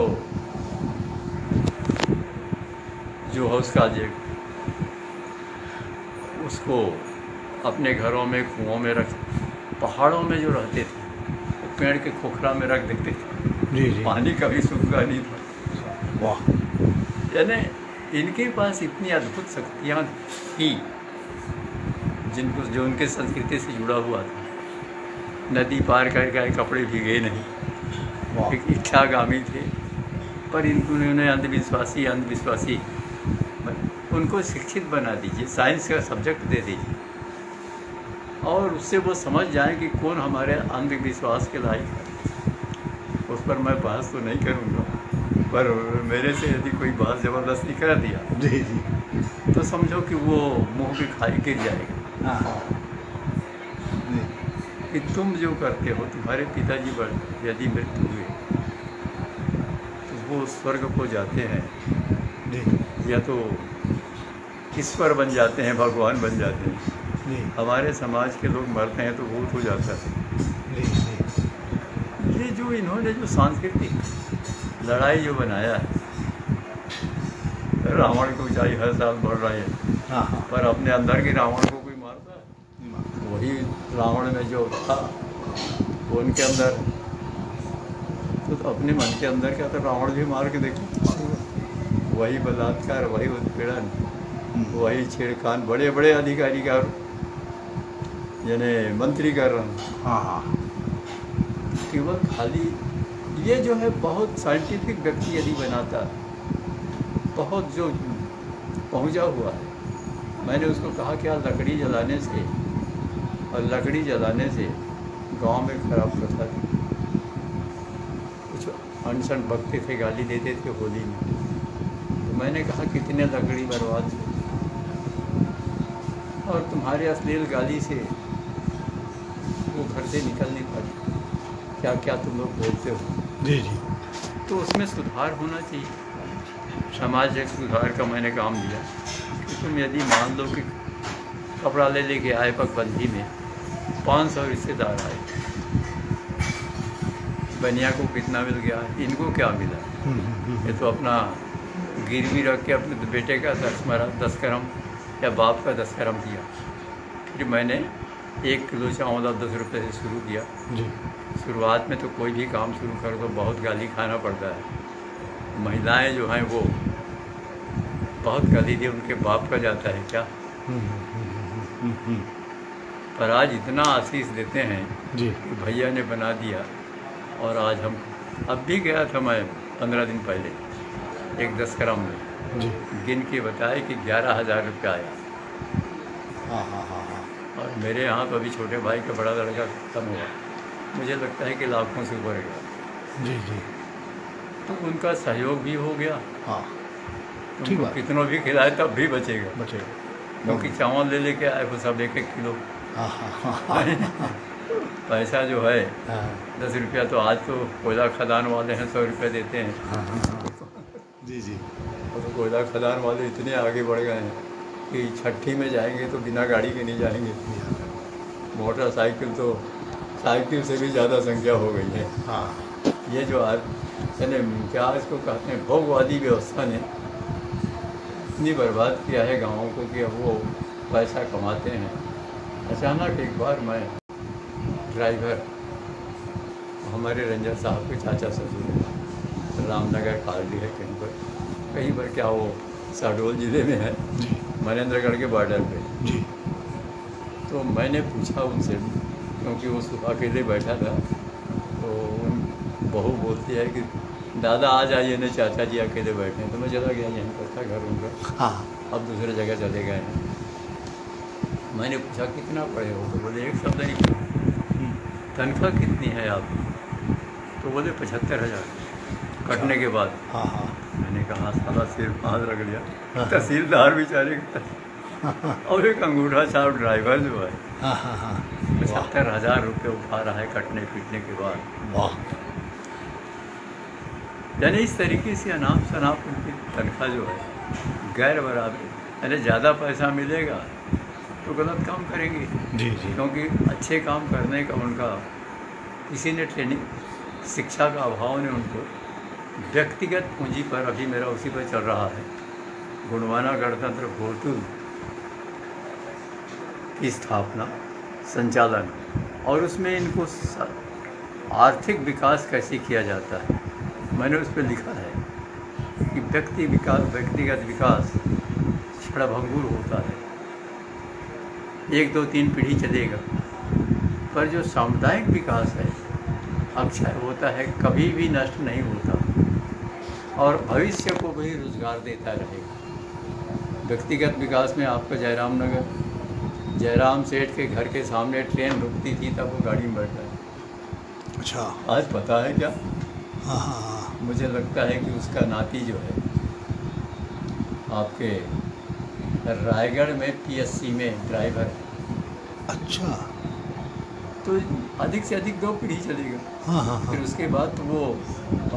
है उसका जो, उसको अपने घरों में, कुओं में रख, पहाड़ों में जो रहते थे वो पेड़ के खोखरा में रख देते थे। जी जी। पानी कभी सूखा नहीं था। वाह। यानी इनके पास इतनी अद्भुत शक्तियाँ थी, जिनको जो उनके संस्कृति से जुड़ा हुआ था। नदी पार कर गए, कपड़े भीगे नहीं, वाह। एक इच्छागामी थे। पर इन्होंने अंधविश्वासी उनको शिक्षित बना दीजिए, साइंस का सब्जेक्ट दे दीजिए, और उससे वो समझ जाएं कि कौन हमारे अंधविश्वास के लायक है। उस पर मैं बहस तो नहीं करूँगा, पर मेरे से यदि कोई बहस ज़बरदस्ती कर दिया जी जी। तो समझो कि वो मुँह की खाई गिर जाएगा। हाँ हाँ। जी। कि तुम जो करते हो, तुम्हारे पिताजी पर यदि मृत्यु हुए तो वो स्वर्ग को जाते हैं जी या तो ईश्वर बन जाते हैं, भगवान बन जाते हैं। जी हमारे समाज के लोग मरते हैं तो भूत हो जाता है। जी जी ये जो इन्होंने जो सांस्कृतिक लड़ाई जो बनाया है, रावण की ऊंचाई हर साल बढ़ रही है, हाँ हाँ पर अपने अंदर के रावण को कोई मारता है? वही रावण में जो था वो उनके अंदर, तो अपने मन के अंदर क्या, तो रावण भी मार के देखो, वही बलात्कार, वही उत्पीड़न, वही छेड़खान, बड़े बड़े अधिकारी का यानी मंत्री कर रहे हैं। हाँ हाँ केवल खाली ये जो है बहुत साइंटिफिक व्यक्ति यदि बनाता, बहुत जो पहुंचा हुआ है। मैंने उसको कहा क्या लकड़ी जलाने से, और लकड़ी जलाने से गांव में खराब प्रथा थी। कुछ अनशन भक्ति थे, गाली देते थे होली में, तो मैंने कहा कितने लकड़ी बर्बाद थे, और तुम्हारे अश्लील गाली से वो घर से निकल नहीं पाती, क्या क्या तुम लोग बोलते हो। जी जी तो उसमें सुधार होना चाहिए, सामाजिक सुधार का मैंने काम दिया कि तुम यदि मान लो कि कपड़ा ले लेके आए पगबंदी में, 500 रिश्तेदार आए, बनिया को कितना मिल गया, इनको क्या मिला? ये तो अपना गिरवी रख के अपने बेटे का 10 करम या बाप का 10 करम किया। फिर मैंने 1 किलो चावल 10 रुपये से शुरू किया। जी शुरुआत में तो कोई भी काम शुरू करो तो बहुत गाली खाना पड़ता है। महिलाएं जो हैं वो बहुत गाली दी, उनके बाप का जाता है क्या, पर आज इतना आशीष देते हैं जी कि भैया ने बना दिया। और आज हम, अब भी गया था मैं 15 दिन पहले एक 10 करम में, जी गिन के बताए कि 11,000 रुपया आया। हाँ हाँ हाँ हाँ और मेरे यहाँ तो अभी छोटे भाई का बड़ा लड़का खत्म हुआ, मुझे लगता है कि लाखों से ऊपर गया। जी जी तो उनका सहयोग भी हो गया, हाँ ठीक उनको बात, कितनों भी खिलाए तब भी बचेगा, बचेगा। क्योंकि चावल ले लेके आए वो सब 1-1 किलो। हाँ हाँ हाँ पैसा जो है हाँ 10 रुपया, तो आज तो कोयला खदान वाले हैं 100 रुपये देते हैं। हाँ जी जी और तो कोयला खदान वाले इतने आगे बढ़ गए हैं कि छठी में जाएंगे तो बिना गाड़ी के नहीं जाएंगे। मोटरसाइकिल तो साइकिल से भी ज़्यादा संख्या हो गई है। हाँ ये जो आज यानी क्या इसको कहते हैं, भोगवादी व्यवस्था ने इतनी बर्बाद किया है गाँवों को कि अब वो पैसा कमाते हैं। अचानक एक बार मैं ड्राइवर, हमारे रंजन साहब के चाचा ससुर हैं, रामनगर खाली है कहीं पर क्या वो शहडोल ज़िले में है, जी मनेंद्रगढ़ के बॉर्डर पे। जी तो मैंने पूछा उनसे, क्योंकि वो सुबह अकेले बैठा था, तो उन बहू बोलती है कि दादा आ जाइए ना, चाचा जी अकेले बैठे हैं। तो मैं चला गया, यहीं पर था घर उनका, हाँ अब दूसरे जगह चले गए हैं। मैंने पूछा कितना पढ़े हो, तो बोले एक शब्द नहीं पूछा, तनख्वाह कितनी है आप? तो बोले 75,000 कटने के बाद। हाँ हाँ मैंने कहा साला सिर हाथ रख लिया, तहसीलदार बेचारे का, और एक अंगूठा छाप ड्राइवर जो है हाँ हाँ हाँ 75,000 रुपये उठा रहा है कटने पीटने के बाद। वाह यानी इस तरीके से अनाप शनाप उनकी तनख्वाह जो है गैर बराबर, यानी ज़्यादा पैसा मिलेगा तो गलत काम करेंगे, जी जी क्योंकि अच्छे काम करने का उनका किसी ने ट्रेनिंग, शिक्षा का अभाव ने उनको व्यक्तिगत पूंजी पर, अभी मेरा उसी पर चल रहा है, गुणवाना गणतंत्र घोटू की स्थापना, संचालन, और उसमें इनको आर्थिक विकास कैसे किया जाता है, मैंने उस पर लिखा है कि व्यक्तिगत विकास क्षणभंगुर होता है, 1 2 3 पीढ़ी चलेगा, पर जो सामुदायिक विकास है अक्षय होता है, कभी भी नष्ट नहीं होता, और भविष्य को भी रोजगार देता रहेगा। व्यक्तिगत विकास में आपका जयराम सेठ के घर के सामने ट्रेन रुकती थी, तब वो गाड़ी में बैठा है। अच्छा आज पता है क्या, हाँ हाँ हाँ मुझे लगता है कि उसका नाती जो है आपके रायगढ़ में PSC में ड्राइवर है। अच्छा तो अधिक से अधिक 2 पीढ़ी चलेगा। हाँ हाँ फिर हाँ। उसके बाद तो वो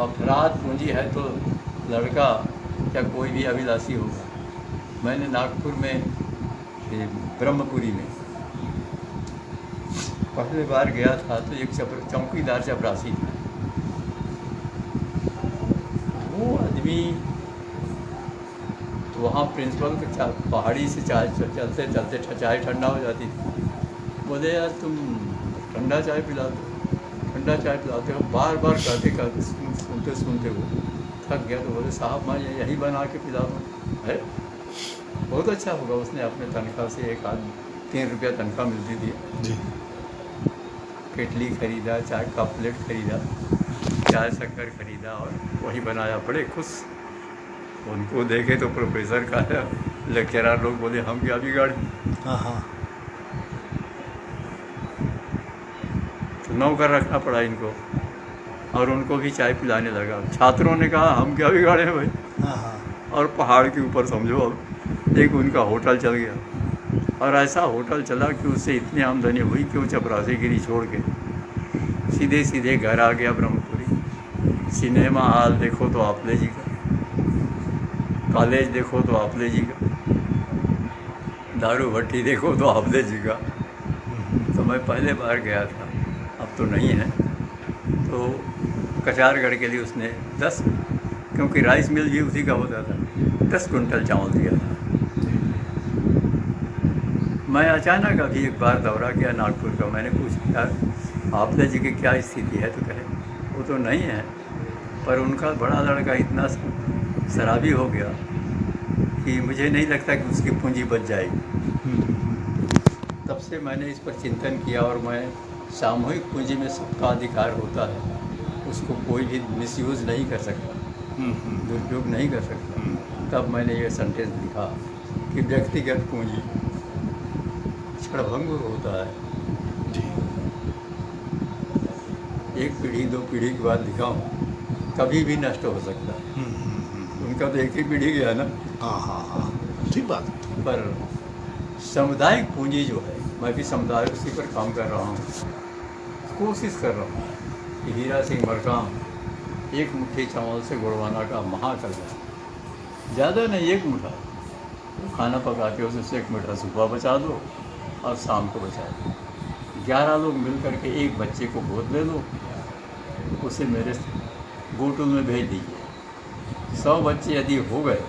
अफराद पूंजी है तो लड़का या कोई भी अभिलाषी होगा। मैंने नागपुर में ये ब्रह्मपुरी में पहली बार गया था तो एक चौकीदार चपरासी था। वो आदमी तो वहाँ प्रिंसिपल के पहाड़ी से चाय चलते चलते चाय ठंडा हो जाती थी। बोले यार तुम ठंडा चाय पिला दो, ठंडा चाय पिलाते हो। बार बार कहते सुनते सुनते वो थक गया तो बोले साहब मैं यही बना के पिला दूँ है। बहुत अच्छा होगा। उसने अपने तनख्वाह से 3 रुपया तनख्वाह मिलती थी। जी। केटली खरीदा, चाय का प्लेट खरीदा, चाय शक्कर खरीदा और वही बनाया। बड़े खुश। उनको देखे तो प्रोफेसर का लेक्चरर लोग बोले हम क्या बिगाड़े। हाँ हाँ। तो नौकर रखना पड़ा इनको और उनको भी चाय पिलाने लगा। छात्रों ने कहा हम क्या बिगाड़े हैं भाई। हाँ हाँ। और पहाड़ के ऊपर समझो अब एक उनका होटल चल गया। और ऐसा होटल चला कि उससे इतनी आमदनी हुई कि वो चपरासीगिरी छोड़ के सीधे सीधे घर आ गया ब्रह्मपुरी। सिनेमा हॉल देखो तो आपले जी का, कॉलेज देखो तो आपले जी का, दारू भट्टी देखो तो आपले जी का। तो मैं पहले बार गया था, अब तो नहीं है। तो कचारगढ़ के लिए उसने 10, क्योंकि राइस मिल भी उसी का होता था, 10 कुंटल चावल दिया था। मैं अचानक अभी एक बार दौरा किया नागपुर का। मैंने पूछा यार आपले जी की क्या स्थिति है। तो कहे वो तो नहीं है, पर उनका बड़ा लड़का इतना शराबी हो गया कि मुझे नहीं लगता कि उसकी पूंजी बच जाएगी। तब से मैंने इस पर चिंतन किया और मैं सामूहिक पूंजी में सबका अधिकार होता है, उसको कोई भी मिसयूज़ नहीं कर सकता, दुरुपयोग नहीं कर सकता। तब मैंने ये सेंटेंस लिखा कि व्यक्तिगत पूंजी क्षणभंगुर होता है। जी। 1 पीढ़ी 2 पीढ़ी के बाद दिखाऊँ कभी भी नष्ट हो सकता है। उनका तो 1 ही पीढ़ी गया ना। हाँ हाँ हाँ, ठीक बात। पर सामुदायिक पूंजी जो है, मैं भी समुदाय उसी पर काम कर रहा हूँ, कोशिश कर रहा हूँ कि हीरा सिंह मरकाम एक मुट्ठी चावल से गुड़वाना का महाकल्याण, ज़्यादा नहीं 1 मुठ्ठा खाना पका के उससे 1 मुठ्ठा सुबह बचा दो और शाम को बचा दो। 11 लोग मिल करके एक बच्चे को गोद ले लो, उसे मेरे बोतल में भेज दीजिए। 100 बच्चे यदि हो गए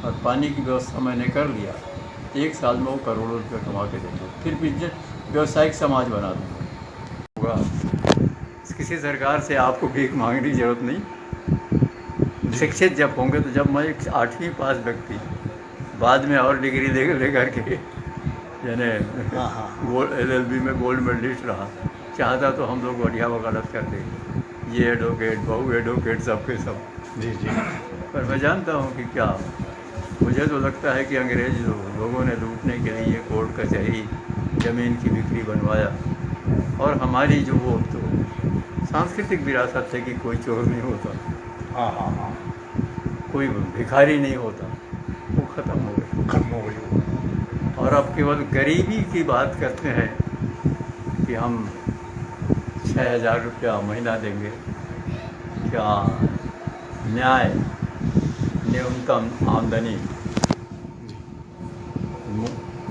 और पानी की व्यवस्था मैंने कर लिया, 1 साल में वो करोड़ों रुपये कमा के देंगे। फिर भी व्यवसायिक समाज बना दूँगा होगा। किसी सरकार से आपको भीख मांगने की जरूरत नहीं। शिक्षित जब होंगे तो जब मैं एक 8वीं पास व्यक्ति बाद में और डिग्री ले करके यानी हाँ हाँ। गोल्ड LLB में गोल्ड मेडलिस्ट रहा, चाहता तो हम लोग बढ़िया वकालत कर देंगे, ये एडवोकेट बहु एडवोकेट सबके सब। जी जी। पर मैं जानता हूँ कि क्या, मुझे तो लगता है कि अंग्रेज लोगों ने लूटने के लिए कोर्ट कचहरी ज़मीन की बिक्री बनवाया। और हमारी जो वो तो सांस्कृतिक विरासत है कि कोई चोर नहीं होता, हाँ हाँ हाँ, कोई भिखारी नहीं होता, वो ख़त्म हो गई। खत्म हो गई। और अब केवल गरीबी की बात करते हैं कि हम 6,000 रुपया महीना देंगे, क्या न्याय न्यूनतम आमदनी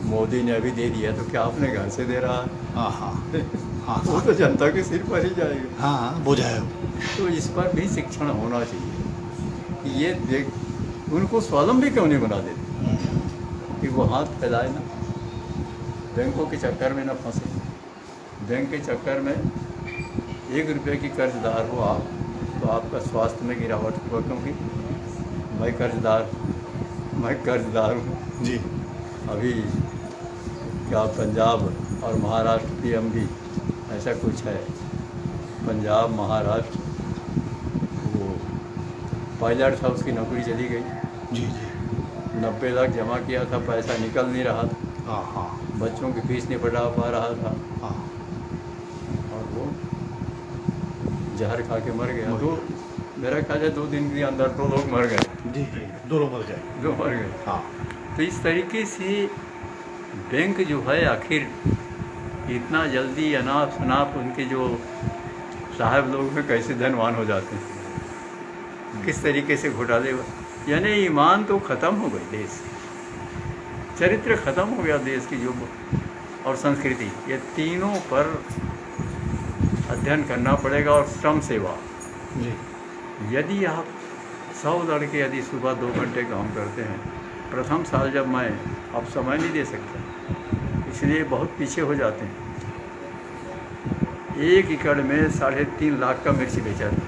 मोदी ने अभी दे दिया, तो क्या अपने घर से दे रहा है? हाँ हाँ हाँ वो तो जनता के सिर पर ही जाएगा। हाँ, बोझ है। तो इस पर भी शिक्षण होना चाहिए कि ये देख उनको स्वावलंबी क्यों नहीं बना देते कि वो हाथ फैलाए ना, बैंकों के चक्कर में ना फंसे। बैंक के चक्कर में 1 रुपये की कर्जदार हो आप तो आपका स्वास्थ्य में गिरावट होगा, क्योंकि मैं कर्जदार हूँ जी। अभी। क्या पंजाब और महाराष्ट्र PMB ऐसा कुछ है, पंजाब महाराष्ट्र, वो पायलट था उसकी नौकरी चली गई। जी जी। 90 लाख जमा किया था, पैसा निकल नहीं रहा था, हाँ हाँ बच्चों की फीस नहीं पटा पा रहा था हाँ। और वो जहर खा के मर गया। तो मेरा ख्याल है 2 दिन के अंदर 2 लोग मर गए। जी जी, 2 लोग मर गए। 2 मर गए। हाँ। तो इस तरीके से बैंक जो है आखिर इतना जल्दी अनाप शनाप उनके जो साहब लोग हैं कैसे धनवान हो जाते हैं, किस तरीके से घोटाले, यानी ईमान तो ख़त्म हो गई देश, चरित्र ख़त्म हो गया देश की जो, और संस्कृति, ये तीनों पर अध्ययन करना पड़ेगा। और श्रम सेवा, जी यदि आप 100 लड़के यदि सुबह 2 घंटे काम करते हैं, प्रथम साल जब मैं अब समय नहीं दे सकता, इसलिए बहुत पीछे हो जाते हैं। 1 एकड़ में 3.5 लाख का मिर्ची बेचा था,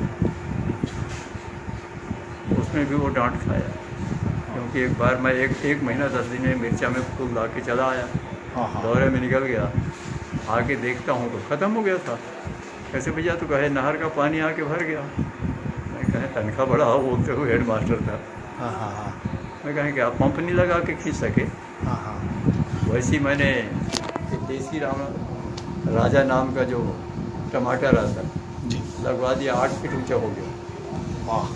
उसमें भी वो डांट खाया, क्योंकि एक बार मैं एक महीना 10 दिन में मिर्चा में फूल ला के चला आया, हाँ दौरे में निकल गया, आके देखता हूँ तो ख़त्म हो गया था। कैसे भैया? तो कहे नहर का पानी आके भर गया। मैं कहे तनख्वाह बड़ा हो बोलते हुए हेड मास्टर था। हाँ हाँ हाँ मैं कहें कि आप पंप नहीं लगा के खींच सके? हाँ हाँ वैसे ही मैंने एक देसी राजा नाम का जो टमाटर आता जी लगवा दिया, 8 फीट ऊंचा हो गया। वाह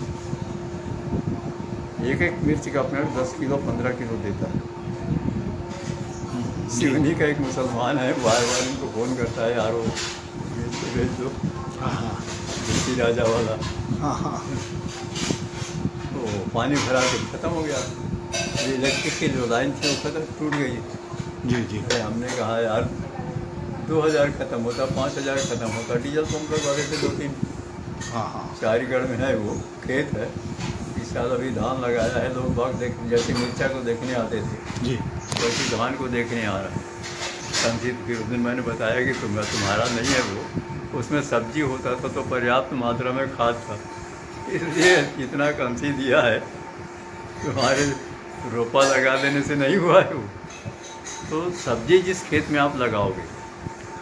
एक मिर्च का अपने 10 किलो 15 किलो देता है। सिवनी का एक मुसलमान है, बार बार इनको फ़ोन करता है, यारो भेज दो, हाँ हाँ देसी राजा वाला। हाँ हाँ तो पानी भरा के ख़त्म हो गया। ये इलेक्ट्रिक की जो लाइन थी वो खत्म, टूट गई। जी जी तो हमने कहा यार 2000 ख़त्म होता, 5000 ख़त्म होता, डीजल पंप लगवा देते 2-3। हाँ हाँ चारीगढ़ में है वो खेत है, इस साल अभी धान लगाया है, लोग बाग देख, जैसे मिर्चा को देखने आते थे जी वैसे धान को देखने आ रहा है। संजीत फिर उस दिन मैंने बताया कि तुम्हारा नहीं है वो, उसमें सब्जी होता था तो पर्याप्त मात्रा में खाद था, इसलिए इतना कमसी दिया है, तुम्हारे रोपा लगा देने से नहीं हुआ है वो। तो सब्जी जिस खेत में आप लगाओगे,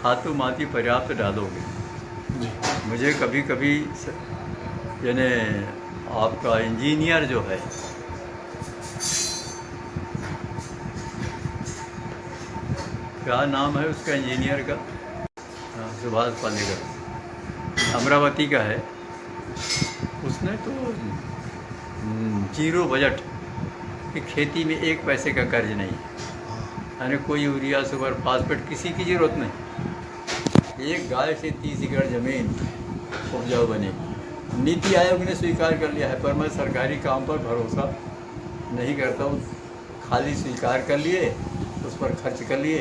खाद माटी पर्याप्त डालोगे। जी मुझे कभी कभी यानी आपका इंजीनियर जो है, क्या नाम है उसका इंजीनियर का, सुभाष पालेकर, अमरावती का है, उसने तो 0 बजट कि खेती में 1 पैसे का कर्ज नहीं, यानी कोई यूरिया सुपर फास्फेट किसी की ज़रूरत नहीं। एक गाय से 30 एकड़ ज़मीन उपजाऊ बनेगी। नीति आयोग ने स्वीकार कर लिया है, पर मैं सरकारी काम पर भरोसा नहीं करता हूँ। खाली स्वीकार कर लिए, उस पर खर्च कर लिए,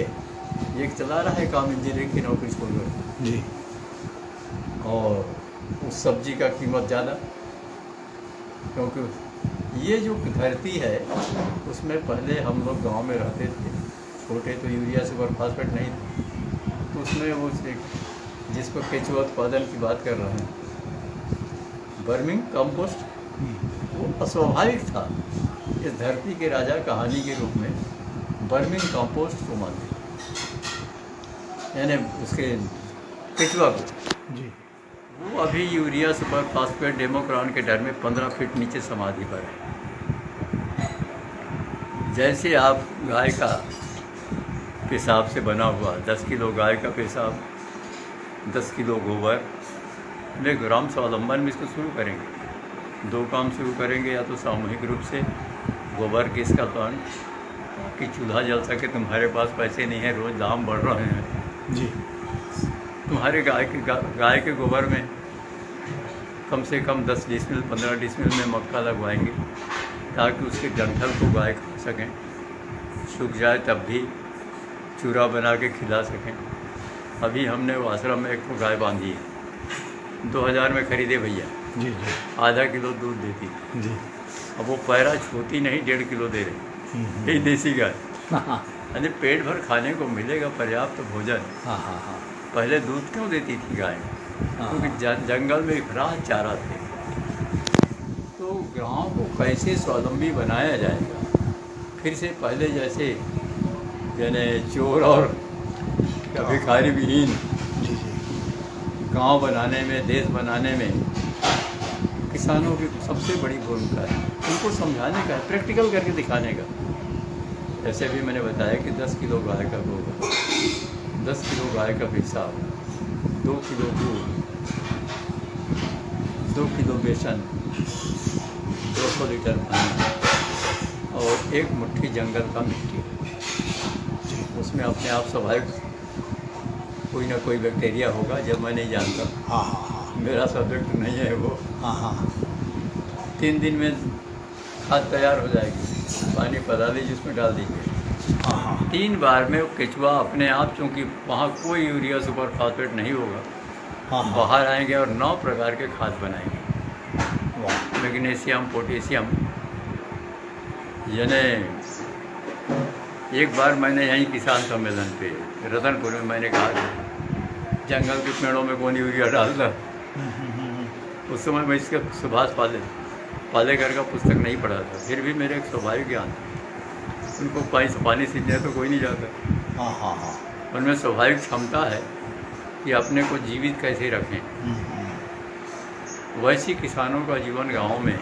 एक चला रहा है काम, इंजीनियरिंग की नौकरी छोड़कर। जी और उस सब्जी का कीमत ज़्यादा, क्योंकि ये जो धरती है उसमें पहले हम लोग गांव में रहते थे, छोटे, तो यूरिया सुपर फास्फेट नहीं था, तो उसमें वो जिस पर केचुआ उत्पादन की बात कर रहे हैं, बर्मिंग कंपोस्ट, वो अस्वाभाविक था। इस धरती के राजा कहानी के रूप में बर्मिंग कंपोस्ट को मानते, यानी उसके केचुआ को। जी वो अभी यूरिया सुपर फास्फेट डेमोक्रान के डर में 15 फीट नीचे समाधि पर है। जैसे आप गाय का पेशाब से बना हुआ 10 किलो गाय का पेशाब, 10 किलो गोबर, वे ग्राम स्वावलंबन में इसको शुरू करेंगे। 2 काम शुरू करेंगे, या तो सामूहिक रूप से गोबर गैस का प्लांट कि चूल्हा जल सके, तुम्हारे पास पैसे नहीं है, रोज़ दाम बढ़ रहे हैं, जी तुम्हारे गाय के गोबर में कम से कम 10 डिसमिल 15 डिसमिल में मक्का लगवाएंगे, ताकि उसके डंठल को गाय खा सकें, सूख जाए तब भी चूरा बना के खिला सकें। अभी हमने वो आश्रम में एक गाय बांधी है, 2000 में खरीदे भैया, जी जी आधा किलो दूध देती थी। जी अब वो पैरा छोटी नहीं, 1.5 किलो दे रही, यही देसी गाय। हाँ यानी पेट भर खाने को मिलेगा, पर्याप्त भोजन। हाँ हाँ हाँ पहले दूध क्यों देती थी गाय? हाँ। क्योंकि जंगल में घास चारा थे। तो गाँव को कैसे स्वावलंबी बनाया जाएगा, फिर से पहले जैसे यानी चोर और भिखारी विहीन जी जी गांव बनाने में, देश बनाने में किसानों की सबसे बड़ी भूमिका है। उनको समझाने का है, प्रैक्टिकल करके दिखाने का। जैसे भी मैंने बताया कि 10 किलो गाय का गोबर, 10 किलो गाय का पेशाब, 2 किलो दूध, 2 किलो बेसन, 200 लीटर पानी और 1 मुट्ठी जंगल का मिट्टी, उसमें अपने आप स्वाभाविक कोई ना कोई बैक्टीरिया होगा, जब मैं नहीं जानता, हाँ हाँ हाँ मेरा सब्जेक्ट नहीं है वो। हाँ हाँ 3 दिन में खाद तैयार हो जाएगी, पानी पला लीजिए, उसमें डाल दीजिए। हाँ हाँ 3 बार में वो केचुआ अपने आप, चूँकि वहाँ कोई यूरिया सुपर फास्फेट नहीं होगा, हाँ हाँ बाहर आएंगे और 9 प्रकार के खाद बनाएंगे। वाह मैग्नीशियम, पोटेशियम। यानी एक बार मैंने यहीं किसान सम्मेलन पे रतनपुर में मैंने कहा था, जंगल के पेड़ों में कौन यूरिया डालता। उस समय मैं इसका सुभाष पालेकर का पुस्तक नहीं पढ़ा था, फिर भी मेरे एक स्वाभाविक ज्ञान था। उनको पानी सींचने तो कोई नहीं जाता, हाँ हाँ हाँ उनमें स्वाभाविक क्षमता है कि अपने को जीवित कैसे रखें। वैसी किसानों का जीवन गाँव में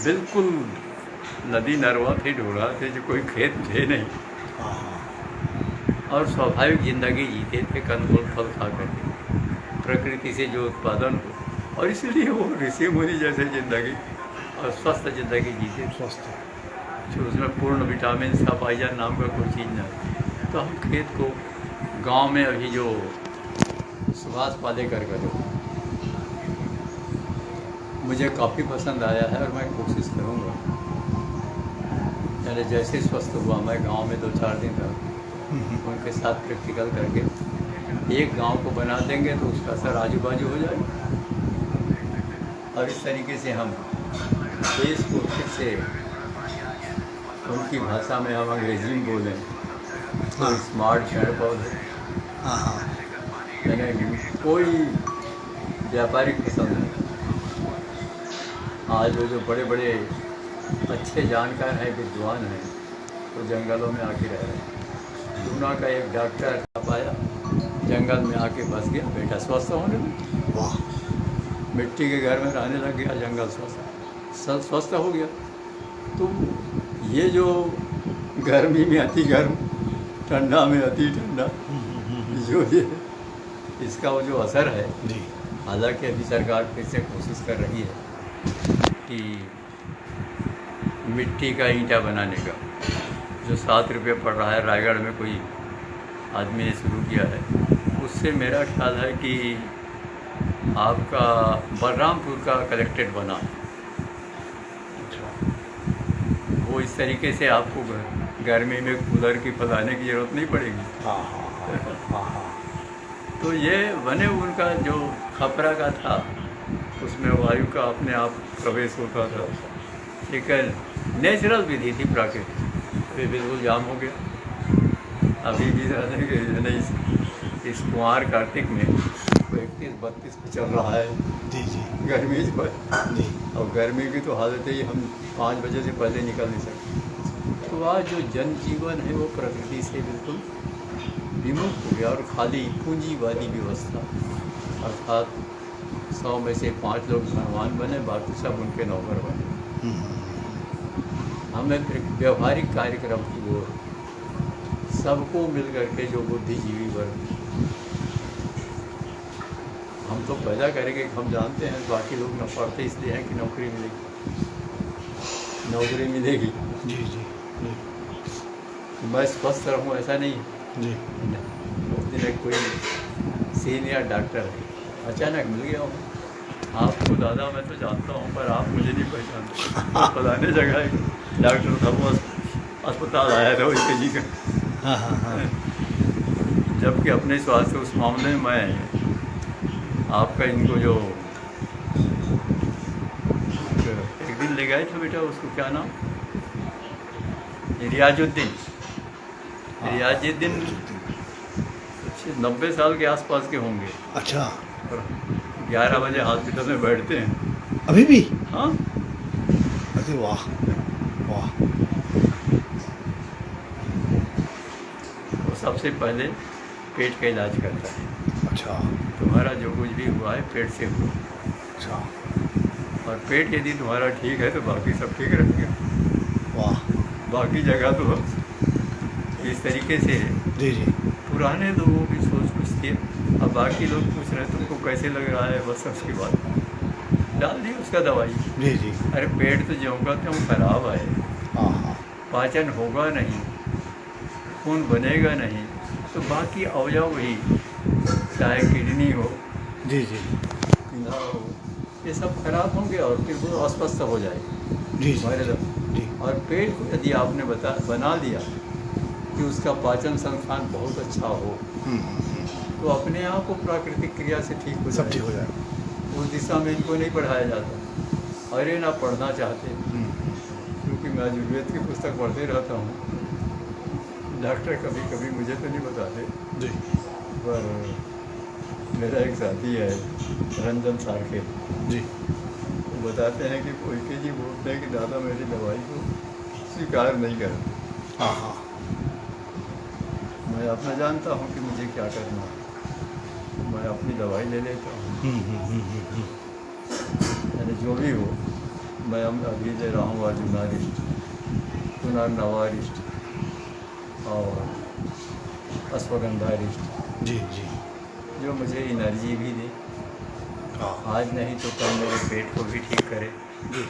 बिल्कुल नदी नरवा थे, ढोला थे, जो कोई खेत थे नहीं, हाँ हाँ और स्वाभाविक जिंदगी जीते थे, कंदमूल फल खा करके, प्रकृति से जो उत्पादन हो, और इसलिए वो ऋषि मुनि जैसे जिंदगी और स्वस्थ जिंदगी जीते थे। स्वस्थ है जो उसमें पूर्ण विटामिन का पाइजन नाम का कोई चीज़ नहीं। तो हम खेत को गांव में अभी जो सुभाष पालेकर का जो मुझे काफ़ी पसंद आया है, और मैं कोशिश करूँगा, यानी जैसे स्वस्थ हुआ मैं गांव में 2-4 दिन रहा, उनके साथ प्रैक्टिकल करके एक गांव को बना देंगे तो उसका असर आजू बाजू हो जाएगा। और इस तरीके से हम देश को फिर से उनकी भाषा में हम अंग्रेजी में बोलें तो स्मार्ट पेड़ पौधे, हाँ हाँ यानी कोई व्यापारिक पसंद नहीं। आज वो जो बड़े बड़े अच्छे जानकार हैं, विद्वान हैं, तो जंगलों में आके रह रहे हैं। पूना का एक डॉक्टर पाया, जंगल में आके बस गया, बेटा स्वस्थ होने लगा, वाह मिट्टी के घर में रहने लग गया, जंगल स्वस्थ हो गया। तो ये जो गर्मी में अति गर्म, ठंडा में अति ठंडा, जो ये इसका वो जो असर है, जी हालांकि अभी सरकार फिर से कोशिश कर रही है कि मिट्टी का ईंटा बनाने का, जो 7 रुपये पड़ रहा है, रायगढ़ में कोई आदमी ने शुरू किया है, उससे मेरा ख्याल है कि आपका बलरामपुर का कलेक्टेड बना, वो इस तरीके से आपको गर्मी में कूलर की फैलाने की ज़रूरत नहीं पड़ेगी। हाँ हाँ हाँ हाँ तो ये बने उनका जो खपरा का था, उसमें वायु का अपने आप प्रवेश होता था, लेकिन नेचुरल विधि थी, प्राकृतिक। ये बिल्कुल जाम हो गया। अभी भी रहने के नहीं, इस कुंवार कार्तिक में 31-32 पे चल रहा है जी जी गर्मी पर, जी और गर्मी की तो हालत है, हम 5 बजे से पहले निकल नहीं सकते। तो आज जो जनजीवन है वो प्रकृति से बिल्कुल विमुख हो गया, और खाली पूंजीवादी व्यवस्था, अर्थात 100 में से 5 लोग धनवान बने, बाकी सब उनके नौकर बने। हमें फिर व्यवहारिक कार्यक्रम की ओर सबको मिल करके, जो बुद्धिजीवी वर्ग, हम तो पैदा करेंगे, हम जानते हैं बाकी लोग न पढ़ते इसलिए हैं कि नौकरी मिलेगी। जी जी जी मैं स्वस्थ रहूँ ऐसा नहीं है। जी उस दिन एक कोई सीनियर डॉक्टर है, अचानक मिल गया हूँ। आपको दादा मैं तो जानता हूँ, पर आप मुझे नहीं पहचानते। फलाने जगह एक डॉक्टर था, वो अस्पताल आया था उसके जी का, हाँ हाँ हाँ जबकि अपने स्वास्थ्य उस मामले में मैं आपका इनको जो एक दिन ले गए थे बेटा, उसको क्या नाम, रियाजुद्दीन 90 साल के आसपास के होंगे, अच्छा और 11 बजे हॉस्पिटल में बैठते हैं अभी भी हाँ। अरे वाह वाह वो सबसे पहले पेट का इलाज करता है। अच्छा तुम्हारा जो कुछ भी हुआ है पेट से हुआ, अच्छा और पेट यदि तुम्हारा ठीक है तो बाकी सब ठीक रहेगा, वाह बाकी जगह तो इस तरीके से है। जी जी पुराने लोगों की सोच कुछ थी, अब बाकी लोग पूछ रहे हैं तुमको कैसे लग रहा है, बस उसके बाद डाल दी उसका दवाई। जी जी अरे पेट तो ज्यों का त्यों खराब है, हाँ हाँ पाचन होगा नहीं, खून बनेगा नहीं, तो बाकी अवयव भी, चाहे किडनी हो, जी जी पिंगला हो, ये सब खराब होंगे और फिर वो अस्वस्थ हो जाएगी जी जी हमारे दम। जी और पेट को यदि आपने बना दिया कि उसका पाचन संस्थान बहुत अच्छा हो, तो अपने आप वो प्राकृतिक क्रिया से ठीक हो सब ठीक जाए। हो जाएगा। उस दिशा में इनको नहीं पढ़ाया जाता और ये ना पढ़ना चाहते, क्योंकि मैं आयुर्वेद की पुस्तक पढ़ते रहता हूँ। डॉक्टर कभी कभी मुझे तो नहीं बताते, जी पर मेरा एक साथी है रंजन सारखे, जी वो बताते हैं कि कोई के जी बोलते हैं कि दादा मेरी दवाई को स्वीकार नहीं करते। हाँ हाँ मैं अपना जानता हूँ कि मुझे क्या करना है, मैं अपनी दवाई ले लेता हूँ। यानी जो भी हो, मैं अभी ले रहा हूँ अर्जुनारिस्ट, पुनर्नवारिस्ट और अश्वगंधारिस्ट, जी जी जो मुझे एनर्जी भी दे, हाँ आज नहीं तो कल मेरे पेट को भी ठीक करे। जी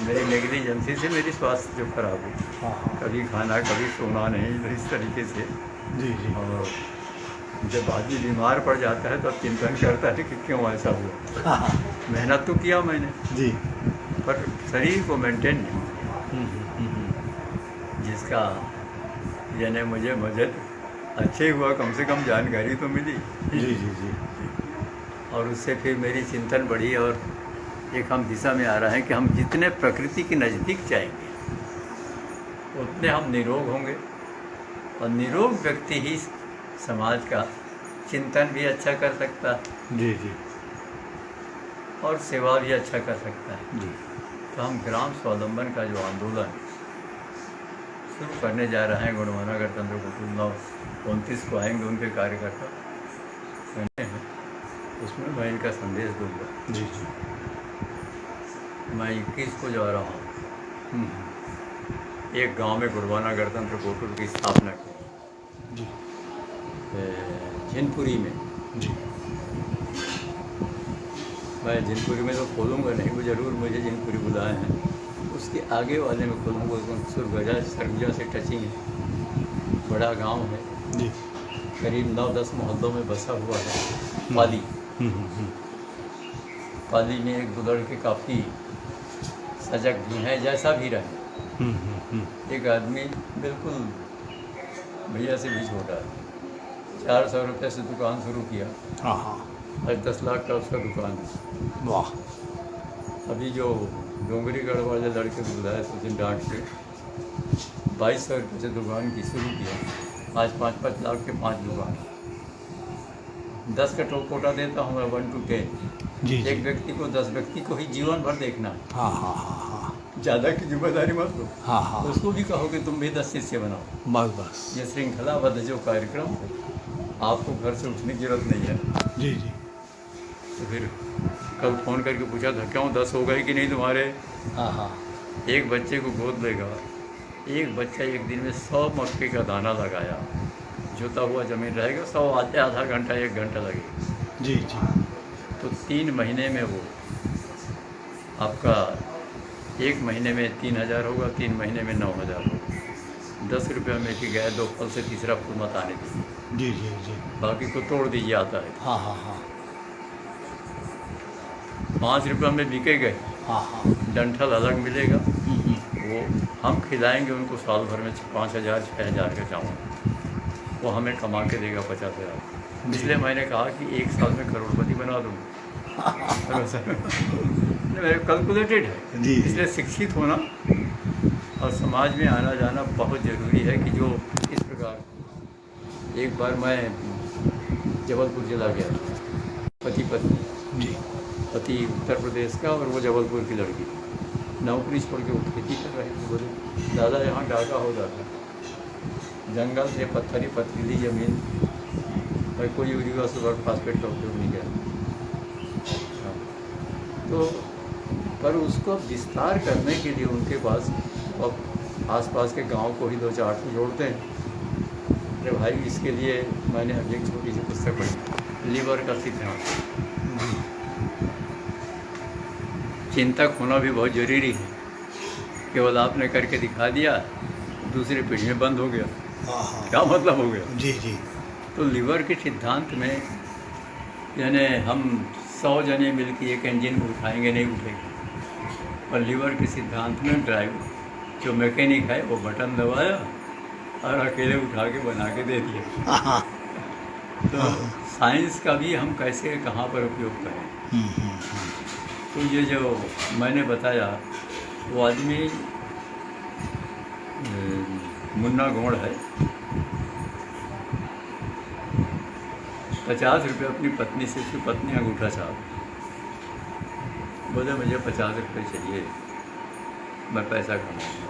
मेरी नेग्लिजेंसी से मेरी स्वास्थ्य जो खराब हुई, हाँ हाँ कभी खाना कभी सोना नहीं, तो इस तरीके से। जी जी और जब आदमी बीमार पड़ जाता है तो अब चिंतन करता है कि क्यों ऐसा हुआ। हाँ हाँ मेहनत तो किया मैंने, जी पर शरीर को मेंटेन नहीं किया। जिसका यानी मुझे अच्छे हुआ, कम से कम जानकारी तो मिली। जी जी जी और उससे फिर मेरी चिंतन बढ़ी और एक हम दिशा में आ रहे हैं कि हम जितने प्रकृति के नज़दीक जाएंगे उतने हम निरोग होंगे, और निरोग व्यक्ति ही समाज का चिंतन भी अच्छा कर सकता है जी जी और सेवा भी अच्छा कर सकता है। जी तो हम ग्राम स्वावलंबन का जो आंदोलन शुरू करने जा रहे हैं, गुणवाना गणतंत्र गोकुल 29 को आएंगे उनके कार्यकर्ता सुने हैं, उसमें मैं इनका संदेश दूंगा। जी जी मैं 21 को जा रहा हूँ एक गांव में गुणवाना गणतंत्र गोकुल की स्थापना की, जी जिनपुरी में। जी मैं जिनपुरी में तो खोलूँगा नहीं, वो ज़रूर मुझे जिनपुरी बुलाए हैं, उसके आगे वाले में खोलूँगा। सुरगजा सरगुजा से टचिंग है, बड़ा गांव है, जी करीब 9-10 मोहल्लों में बसा हुआ है। पाली पाली में एक दो लड़के काफ़ी सजग भी हैं, जैसा भी रहे। एक आदमी बिल्कुल भैया से भी छोटा है, 400 रुपये से दुकान शुरू किया, हाँ हाँ आज 10 लाख का उसका दुकान है। वाह अभी जो डोंगरीगढ़ वाले लड़के को बुलाया सचिन डांट के, 2200 रुपये से दुकान की शुरू किया, आज 5-5 लाख के 5 दुकान। 10 का कोटा देता हूँ मैं, 1 to 10। जी एक व्यक्ति को 10 व्यक्ति को ही जीवन भर देखना है, हाँ हाँ हाँ हाँ ज़्यादा की जिम्मेदारी मत लो। हाँ हाँ उसको भी कहो कि तुम भी 10 शिष्य बनाओ। बस बस ये श्रृंखलाबद्ध जो कार्यक्रम है, आपको घर से उठने की जरूरत नहीं है। जी जी तो फिर कल फ़ोन करके पूछा था, क्यों 10 हो गए कि नहीं तुम्हारे? हाँ हाँ एक बच्चे को गोद लेगा, एक बच्चा एक दिन में 100 मक्के का दाना लगाया, जोता हुआ ज़मीन रहेगा, 100 आधा घंटा 1 घंटा लगेगा। जी जी तो 3 महीने में वो आपका 1 महीने में 3000 होगा, 3 महीने में 9000 होगा। 10 रुपये में कि गए 2 फल से तीसरा फूल मत आने दीजिए, जी जी जी बाकी को तोड़ दीजिए, आता है। हाँ हाँ हाँ 5 रुपये में बिके गए, हाँ हाँ डंठल अलग मिलेगा, वो हम खिलाएंगे उनको साल भर में 5000-6000 का चावल, वो हमें कमा के देगा 50,000। इसलिए मैंने कहा कि 1 साल में करोड़पति बना दूँगा। मेरे कैलकुलेटेड है जी। इसलिए शिक्षित होना और समाज में आना जाना बहुत ज़रूरी है। कि जो इस प्रकार एक बार मैं जबलपुर चला गया, पति पत्नी, जी पति उत्तर प्रदेश का और वो जबलपुर की लड़की, नौकरी छोड़ के वो खेती कर रहे थे। बोले दादा यहाँ डाका हो जाता, जंगल से पत्थरी पथरीली ज़मीन, और कोई यूरिया सुपर फास्फेट का उपयोग नहीं किया। तो पर उसको विस्तार करने के लिए उनके पास अब आसपास के गांव को ही 2-4 को जोड़ते हैं। अरे भाई, इसके लिए मैंने अभी एक छोटी सी पुस्तक पढ़ी, लीवर का सिद्धांत। चिंतक होना भी बहुत ज़रूरी है। केवल आपने करके दिखा दिया, दूसरी पीढ़ी में बंद हो गया, हाँ हाँ क्या मतलब हो गया? जी जी तो लीवर के सिद्धांत में यानी हम 100 जने मिलकर एक इंजन को उठाएंगे, नहीं उठेगा। और लीवर के सिद्धांत में ड्राइवर जो मैकेनिक है वो बटन दबाया और अकेले उठा के बना के दे दिया। हाँ तो साइंस का भी हम कैसे कहाँ पर उपयोग करें। तो ये जो मैंने बताया वो आदमी मुन्ना गौड़ है, 50 रुपये अपनी पत्नी से, उसकी पत्नी अंगूठा छाप, बोले मुझे 50 रुपये चाहिए, मैं पैसा कमाऊँगा।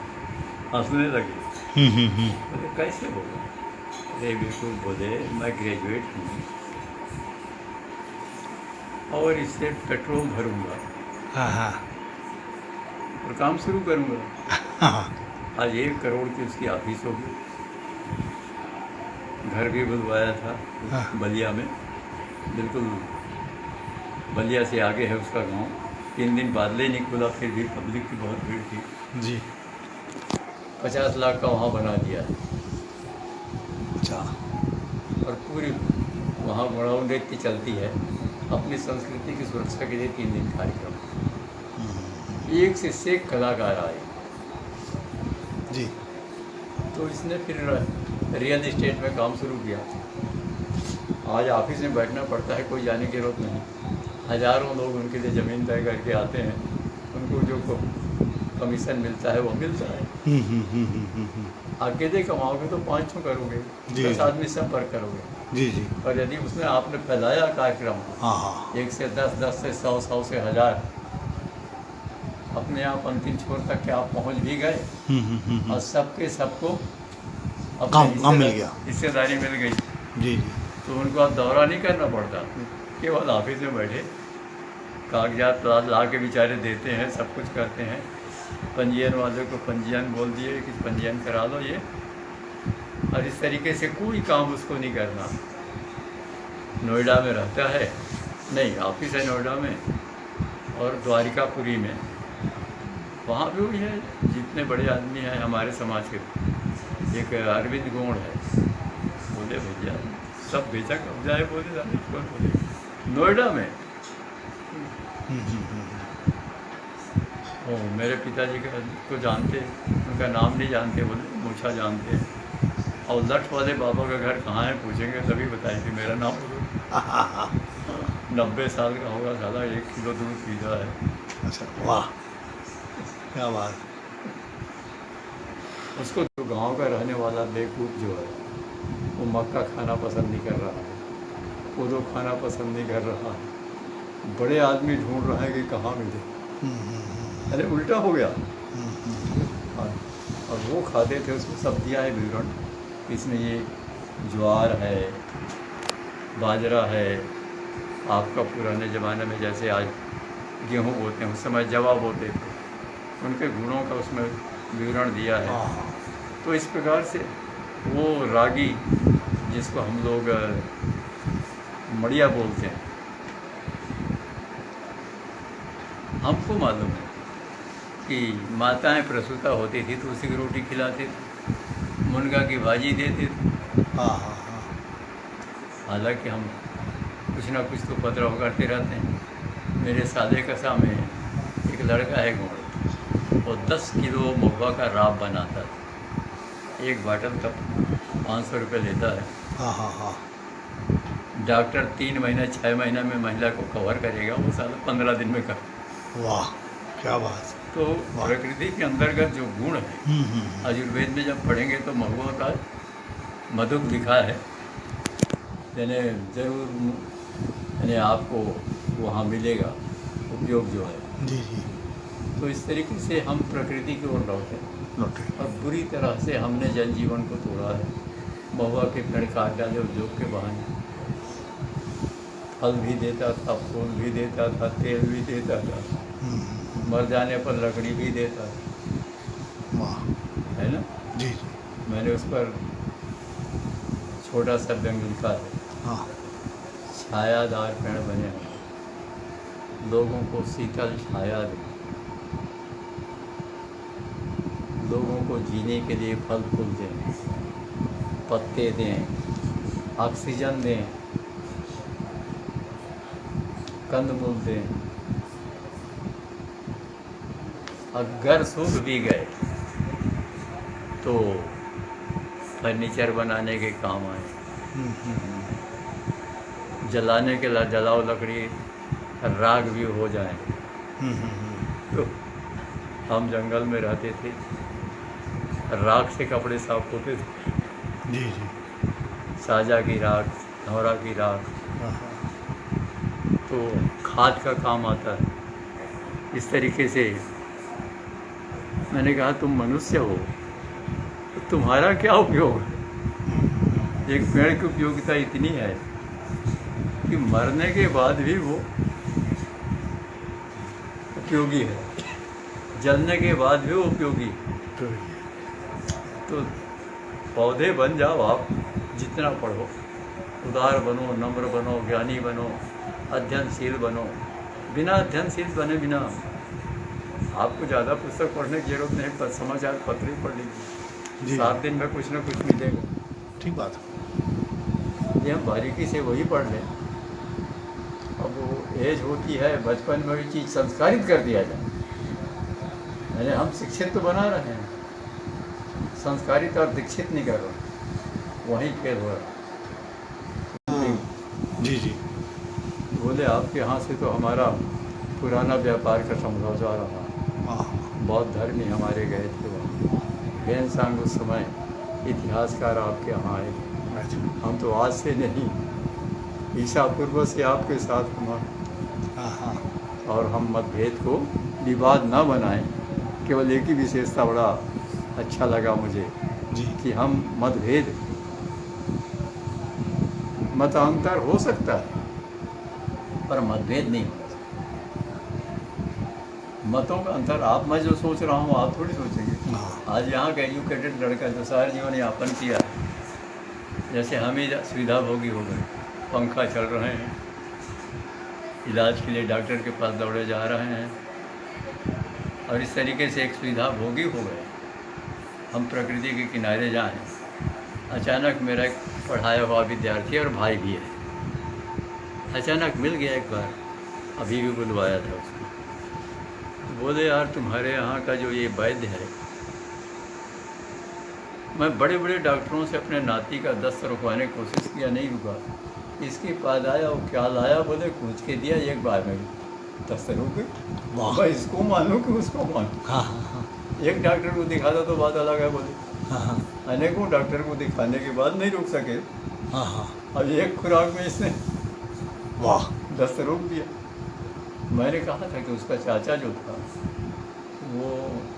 हंसने लगे। बोले कैसे होगा? अरे बिल्कुल, बोले मैं ग्रेजुएट हूँ और इससे पेट्रोल भरूँगा हाँ और काम शुरू करूँगा। हाँ आज 1 करोड़ की उसकी ऑफिस होगी, घर भी बुलवाया था हाँ। बलिया में, बिल्कुल बलिया से आगे है उसका गांव। 3 दिन बाद ले नहीं खुला, फिर भी पब्लिक की बहुत भीड़ थी जी। 50 लाख का वहाँ बना दिया है। अच्छा। और पूरी वहाँ गौड़ाऊ नृत्य चलती है, अपनी संस्कृति की सुरक्षा के लिए 3 दिन कार्यक्रम। एक से एक कलाकार आए। जी। तो इसने फिर रियल इस्टेट में काम शुरू किया। आज ऑफिस में बैठना पड़ता है, कोई जाने की जरूरत नहीं। हजारों लोग उनके लिए ज़मीन तय करके आते हैं, उनको जो कमीशन मिलता है वो मिलता है। अकेले कमाओगे तो 500 करोगे, 10 आदमी संपर्क करोगे। जी जी। और यदि उसमें आपने फैलाया कार्यक्रम, हाँ हाँ 1 से 10, 10 से 100, 100 से 1000, अपने आप अंतिम छोर तक के आप पहुंच भी गए और सबके सबको काम मिल गया, हिस्सेदारी मिल गई। जी जी। तो उनको अब दौरा नहीं करना पड़ता, केवल ऑफिस में बैठे कागजात ला के बेचारे देते हैं, सब कुछ करते हैं। पंजीयन वाले को पंजीयन बोल दिए कि पंजीयन करा लो ये, और इस तरीके से कोई काम उसको नहीं करना। नोएडा में रहता है, नहीं ऑफिस है नोएडा में और द्वारिकापुरी में, वहाँ भी वही है। जितने बड़े आदमी हैं हमारे समाज के, एक अरविंद गौड़ है, बोले भैया सब बेचा कब्जा है, बोले कौन बोले नोएडा में। ओ मेरे पिताजी का तो जानते, उनका नाम नहीं जानते, बोले मूछा जानते हैं। और लठ वाले बाबा का घर कहाँ है पूछेंगे तभी बताएंगे मेरा नाम। 90 साल का होगा, साला 1 किलो दूध पीता है। अच्छा, वाह क्या बात। उसको तो गांव का रहने वाला बेवकूफ़ जो है वो मक्का खाना पसंद नहीं कर रहा है, कोदो खाना पसंद नहीं कर रहा है। बड़े आदमी ढूंढ रहे हैं कि कहाँ मिले। अरे उल्टा हो गया। और वो खाते थे, उसमें सब दिया है विवरण, इसमें ये ज्वार है, बाजरा है, आपका पुराने ज़माने में जैसे आज गेहूँ बोते हैं, उस समय जवा बोते थे, उनके गुणों का उसमें विवरण दिया है। तो इस प्रकार से वो रागी जिसको हम लोग मड़िया बोलते हैं, हमको मालूम है कि माताएं प्रसूता होती थी तो उसी की रोटी खिलाते थे, मुनगा की भाजी देते थे। हालांकि हम कुछ ना कुछ तो पतराव करते रहते हैं। मेरे साले कसा में एक लड़का है गोड़, वो 10 किलो महुआ का राब बनाता था, एक बाटल का 500 रुपये लेता है। डॉक्टर 3 महीने 6 महीने में महिला को कवर करेगा, वो साला 15 दिन में कर। वाह क्या बात। तो प्रकृति के अंतर्गत जो गुण है, आयुर्वेद में जब पढ़ेंगे तो महुआ का मधुक लिखा है, यानी जरूर यानी आपको वहाँ मिलेगा उपयोग जो है। जी जी। तो इस तरीके से हम प्रकृति की ओर लौटे और बुरी तरह से हमने जनजीवन को तोड़ा है। महुआ के पेड़ काट डाले उद्योग के बहाने, फल भी देता था, फूल भी देता था, तेल भी देता था, मर जाने पर लकड़ी भी देता था। वाह है ना। जी। मैंने उस पर छोटा सा व्यंग लिखा है। हाँ। छायादार पेड़ बने हैं, लोगों को शीतल छाया दें, लोगों को जीने के लिए फल फूल दें, पत्ते दें, ऑक्सीजन दें, कंदमूल दें। अगर सूख भी गए तो फर्नीचर बनाने के काम आए, जलाने के लिए जलाओ लकड़ी, राख भी हो जाए। तो हम जंगल में रहते थे, राख से कपड़े साफ होते थे। जी जी। साजा की राख, धौरा की राख, हाँ हाँ। तो खाद का काम आता है। इस तरीके से मैंने कहा तुम मनुष्य हो तो तुम्हारा क्या उपयोग है? एक पेड़ की उपयोगिता इतनी है कि मरने के बाद भी वो उपयोगी है, जलने के बाद भी वो उपयोगी है। तो पौधे बन जाओ आप, जितना पढ़ो, उदार बनो, नम्र बनो, ज्ञानी बनो, अध्ययनशील बनो। बिना अध्ययनशील बने बिना आपको ज़्यादा पुस्तक पढ़ने की जरूरत नहीं, पर समाचार पत्र ही पढ़ लीजिए, 7 दिन में कुछ ना कुछ मिलेगा। ठीक बात। ये हम बारीकी से वही पढ़ लें। अब वो एज होती है, बचपन में भी चीज़ संस्कारित कर दिया जाए। यानी हम शिक्षित तो बना रहे हैं, संस्कारित और दीक्षित नहीं कर रहे, वहीं फेल हो रहा। जी जी। बोले आपके यहाँ से तो हमारा पुराना व्यापार का समझौता रहा, बौद्ध धर्मी हमारे गए थे वहाँ, घेनसांग उस समय इतिहासकार आपके यहाँ आए। हम तो आज से नहीं, ईसा पूर्व से आपके साथ हमारा, और हम मतभेद को विवाद न बनाएं। केवल एक ही विशेषता बड़ा अच्छा लगा मुझे जी कि हम मतभेद, मतांतर हो सकता है पर मतभेद नहीं होता। मतों का अंतर, आप मैं जो सोच रहा हूँ आप थोड़ी सोचेंगे। आज यहाँ का एजुकेटेड लड़का जो सारा जीवन यापन किया है, जैसे हम ही सुविधा भोगी हो गए, पंखा चल रहे हैं, इलाज के लिए डॉक्टर के पास दौड़े जा रहे हैं, और इस तरीके से एक सुविधा भोगी हो गए। हम प्रकृति के किनारे जाएं। अचानक मेरा एक पढ़ाया हुआ विद्यार्थी और भाई भी है, अचानक मिल गया एक बार, अभी भी बुलवाया था उसको। बोले यार तुम्हारे यहाँ का जो ये वैद्य है, मैं बड़े बड़े डॉक्टरों से अपने नाती का दस्त रुकवाने की कोशिश किया, नहीं रुका। इसके पास आया और क्या लाया, बोले पूछ के दिया, एक बार में दस्त रुक गई। मैं इसको मानूं कि उसको मानूं? एक डॉक्टर को दिखाता तो बात अलग है, बोले अनेकों डॉक्टर को दिखाने के बाद नहीं रुक सके। अब एक खुराक में इसने दस्त रोक दिया। मैंने कहा था कि उसका चाचा जो था वो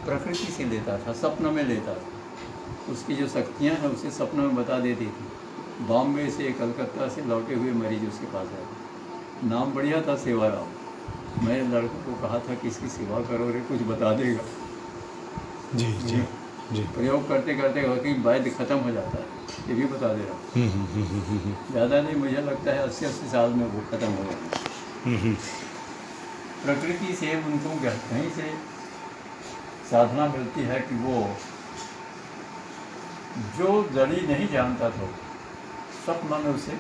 प्रकृति से लेता था, सपनों में लेता था, उसकी जो शक्तियाँ हैं उसे सपनों में बता देती थी। बॉम्बे से, कलकत्ता से लौटे हुए मरीज उसके पास आए, नाम बढ़िया था सेवाराम। मैंने लड़कों को कहा था कि इसकी सेवा करो रे, कुछ बता देगा। जी जी जी। प्रयोग करते करते हकीम वैद्य ख़त्म हो जाता है, ये भी बता दे रहा हूँ। ज़्यादा नहीं, मुझे लगता है 80 साल में वो ख़त्म हो जाता। प्रकृति से उनको कहीं से साधना मिलती है कि वो जो जड़ी नहीं जानता था सपना में उसे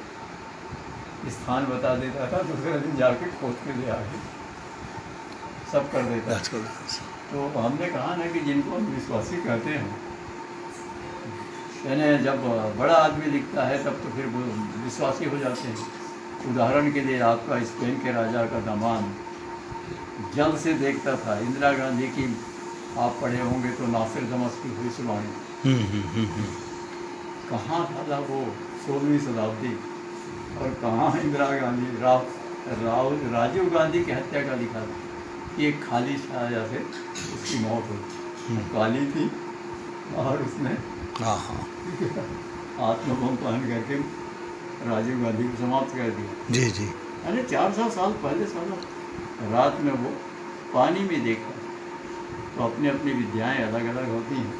स्थान बता देता था, दूसरे दिन जाके खोज के ले आके सब कर देता। तो हमने कहा ना कि जिनको हम विश्वासी कहते हैं, यानी जब बड़ा आदमी लिखता है तब तो फिर वो विश्वासी हो जाते हैं। उदाहरण के लिए आपका स्पेन के राजा का दामाद जल से देखता था। इंदिरा गांधी की आप पढ़े होंगे तो नासिर दमस की हुई सुनाई, कहाँ था वो 16वीं शताब्दी, और कहाँ इंदिरा गांधी, राजीव गांधी की हत्या का लिखा था कि एक खाली छाया से उसकी मौत हुई, काली थी और उसने आत्मबम पान करके राजीव गांधी को समाप्त कर दिया। जी जी। अरे 400 साल पहले साला रात में वो पानी में देखा। तो अपनी अपनी विद्याएं अलग अलग होती हैं,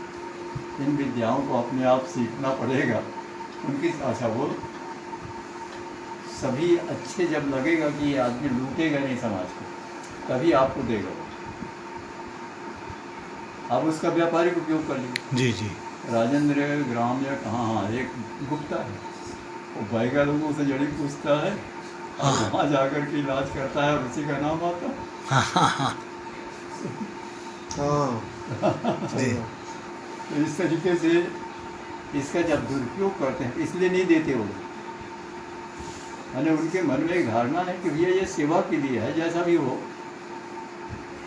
इन विद्याओं को अपने आप सीखना पड़ेगा। उनकी अच्छा वो सभी अच्छे जब लगेगा कि ये आदमी लूटेगा नहीं समाज को, तभी आपको देगा, आप उसका व्यापारिक उपयोग कर लीजिए। जी जी। राजेंद्र ग्राम या कहाँ, हाँ एक गुप्ता है, वो भाईगा लोगों से जड़ी पूछता है और हाँ। वहाँ जाकर के इलाज करता है और उसी का नाम आता है। हाँ हाँ हाँ हाँ जी तो इस तरीके से इसका जब दुरुपयोग करते हैं इसलिए नहीं देते वो लोग। यानी उनके मन में एक धारणा है कि भैया ये सेवा के लिए है जैसा भी हो,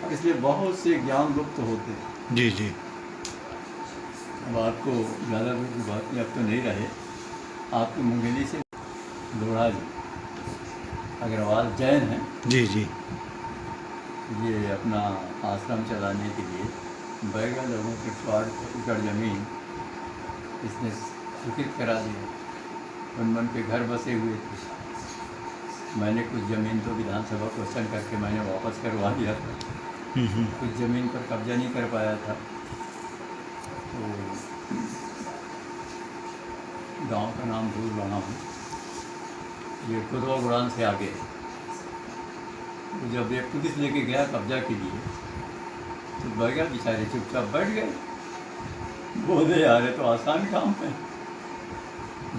और इसलिए बहुत से ज्ञान लुप्त होते हैं। जी जी अब आपको ज़्यादा दूर की बात नहीं, अब तो नहीं रहे। आपके मुंगेली से लोढ़ा जी अग्रवाल जैन हैं, जी जी ये अपना आश्रम चलाने के लिए बैगा लोगों के स्वार्थ एकड़ ज़मीन इसने स्वीकृत करा दिया। उन के घर बसे हुए थे। मैंने कुछ ज़मीन तो विधानसभा क्वेश्चन करके मैंने वापस करवा दिया था। कुछ ज़मीन पर कब्जा नहीं कर पाया था। तो गांव का नाम भूल रहा हूँ, ये कुरवा गुरान से आगे है। तो जब एक पुलिस लेके गया कब्जा के लिए तो बैगा बेचारे चुपचाप बैठ गए। बोले यार ये तो आसान काम है।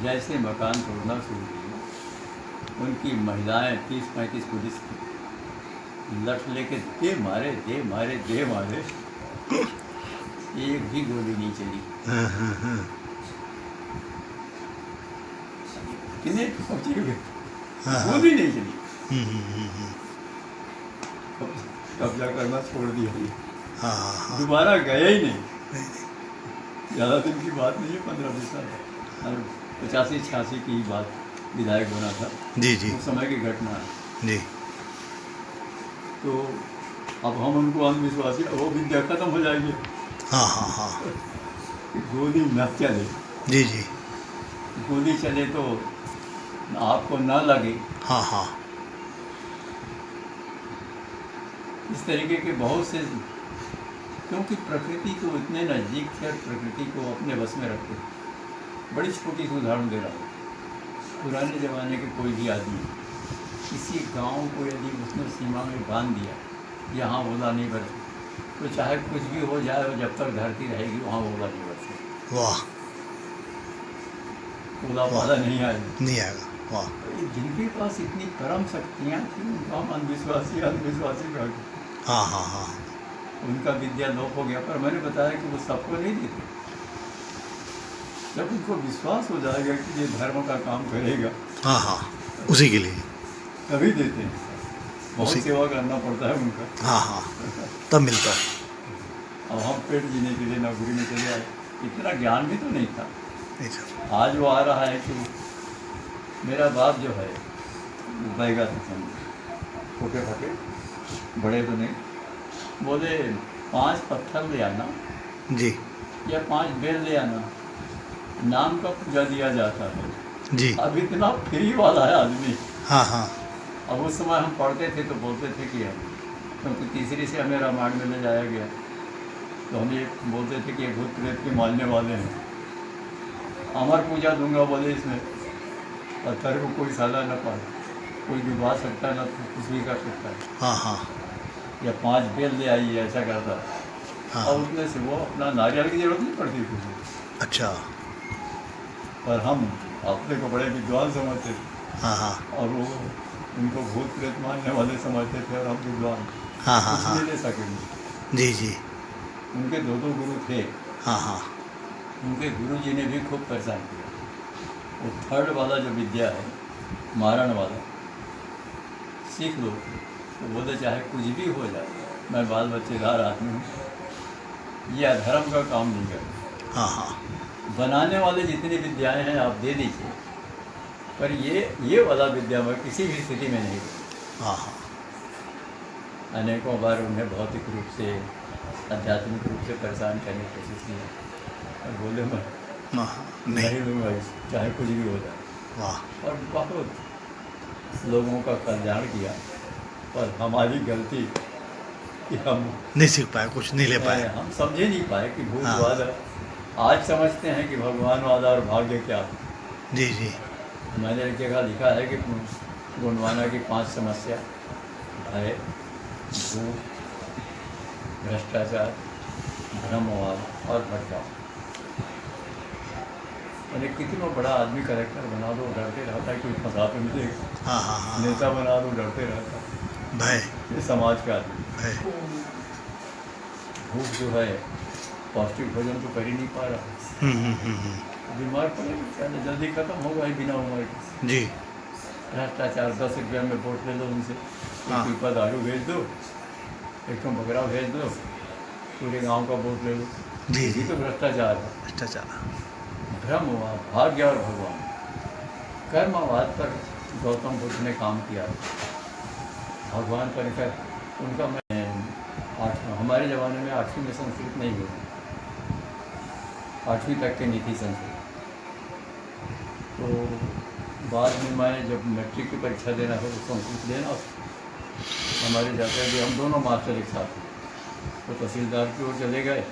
जैसे मकान तोड़ना शुरू किया, उनकी महिलाएं 30-35 पुलिस की लठ लेके दे मारे दे मारे दे मारे, एक भी गोली नहीं चली। कितने पहुंचे हुए, गोली नहीं चली। कब्जा करना छोड़ दिया, दोबारा गए ही नहीं। ज़्यादा दिन की बात नहीं है, 15-20 साल और 85-86 की ही बात, विधायक बना था जी जी उस समय की घटना है। जी तो अब हम उनको अंधविश्वासी, वो विद्या खत्म हो जाएगी। हाँ हाँ हाँ गोली न चले, जी जी गोली चले तो आपको न लगे। हाँ हाँ इस तरीके के बहुत से, क्योंकि प्रकृति को इतने नज़दीक थे और प्रकृति को अपने बस में रखते। बड़ी छोटी सी उदाहरण दे रहा हूँ। पुराने ज़माने के कोई भी आदमी किसी गांव को यदि उसने सीमा में बांध दिया, यहाँ ओला नहीं बरसे, तो चाहे कुछ भी हो जाए, वो जब तक धरती रहेगी वहाँ ओला नहीं बरसे, वाह ओला पाला नहीं आएगा। नहीं आएगा वाह जिनके पास इतनी परम शक्तियाँ थी उनका हम अंधविश्वासी अंधविश्वासी कह के हाँ हाँ हाँ उनका विद्या लोप हो गया। पर मैंने बताया कि वो सबको नहीं देते। जब उनको विश्वास हो जाएगा कि ये धर्म का काम करेगा, हाँ हाँ उसी के लिए तभी देते हैं। बहुत उसी- सेवा करना पड़ता है उनका। हाँ हाँ तब मिलता है। अब हम पेट जीने के लिए नौकरी में चले आए, इतना ज्ञान भी तो नहीं था। नहीं सर आज वो आ रहा है कि मेरा बाप जो है बैगा था, समझे छोटे छोटे, बड़े तो नहीं। बोले 5 पत्थर ले आना जी या 5 बेल ले आना, नाम का पूजा दिया जाता है। जी अब इतना फ्री वाला है आदमी। हाँ हाँ अब उस समय हम पढ़ते थे तो बोलते थे कि हम, क्योंकि तीसरी से हमें रामायण में ले जाया गया, तो हम ये बोलते थे कि ये भूत प्रेत के मानने वाले हैं। अमर पूजा दूंगा बोले, इसमें पत्थर को कोई साला न पाए, कोई डुबा सकता है, न कुछ भी कर सकता है। हाँ हाँ या 5 बेल ले आइए, ऐसा करता है। हाँ और उसमें से वो अपना नारियल की जरूरत नहीं पड़ती थी। अच्छा पर हम अपने को बड़े विद्वान समझते थे, हाँ हाँ और वो उनको भूत प्रेत मानने वाले समझते थे, और हम विद्वान हाँ हाँ कुछ हाँ नहीं ले सकेंगे। जी जी उनके 2 गुरु थे। हाँ हाँ उनके गुरु जी ने भी खूब परेशान किया। वो 3rd वाला जो विद्या है, मारण वाला, सीख लो तो बोले चाहे कुछ भी हो जाए, मैं बाल बच्चेदार आदमी हूँ, ये अधर्म का काम नहीं करता। हाँ हाँ बनाने वाले जितनी विद्याएं हैं आप दे दीजिए, पर ये वाला विद्या मैं किसी भी स्थिति में नहीं दूँ। हाँ हाँ अनेकों बार उन्हें भौतिक रूप से, आध्यात्मिक रूप से परेशान करने की कोशिश की, और बोले मैं हाँ, नहीं नहीं दूँगा, चाहे कुछ भी हो जाए। वाह और बहुत लोगों का कल्याण किया, पर हमारी गलती कि हम नहीं सीख पाए, कुछ नहीं ले पाए। हम समझे नहीं पाए कि हाँ। भूतवाद है। आज समझते हैं कि भगवानवाद और भाग्य क्या है। जी जी मैंने एक जगह लिखा है कि गोंडवाना की 5 समस्या है: भूख, भ्रष्टाचार, भ्रमवाद और भटकाव। मैंने कितना बड़ा आदमी कलेक्टर बना दो डरते रहता है कोई फंसा तो मुझे, हाँ हाँ हाँ नेता बना दो डरते रहता है। भय ये समाज का आदमी भय भूख जो है पौष्टिक भोजन तो कर ही नहीं पा रहा, बीमार पड़ेगा क्या, जल्दी खत्म होगा ही बिना उम्र के। जी भ्रष्टाचार 10 रुपया में वोट ले लो उनसे, हाँ। एक पीपा दारू भेज दो, एक तो बकरा भेज दो, पूरे गांव का वोट ले लो। जी ये जी तो भ्रष्टाचार है। भ्रष्टाचार भ्रम हुआ, भाग्य और भगवान। कर्मवाद पर गौतम बुद्ध ने काम किया, भगवान पर कर उनका मैं हमारे ज़माने में 8वीं में संस्कृत नहीं हुई, 8वीं तक की नहीं थी संस्कृत। तो बाद में मैं जब मैट्रिक की परीक्षा देना हो तो संस्कृत देना, हमारे जाकर भी हम दोनों मास्टर एक साथ थे, तो तहसीलदार की ओर चले गए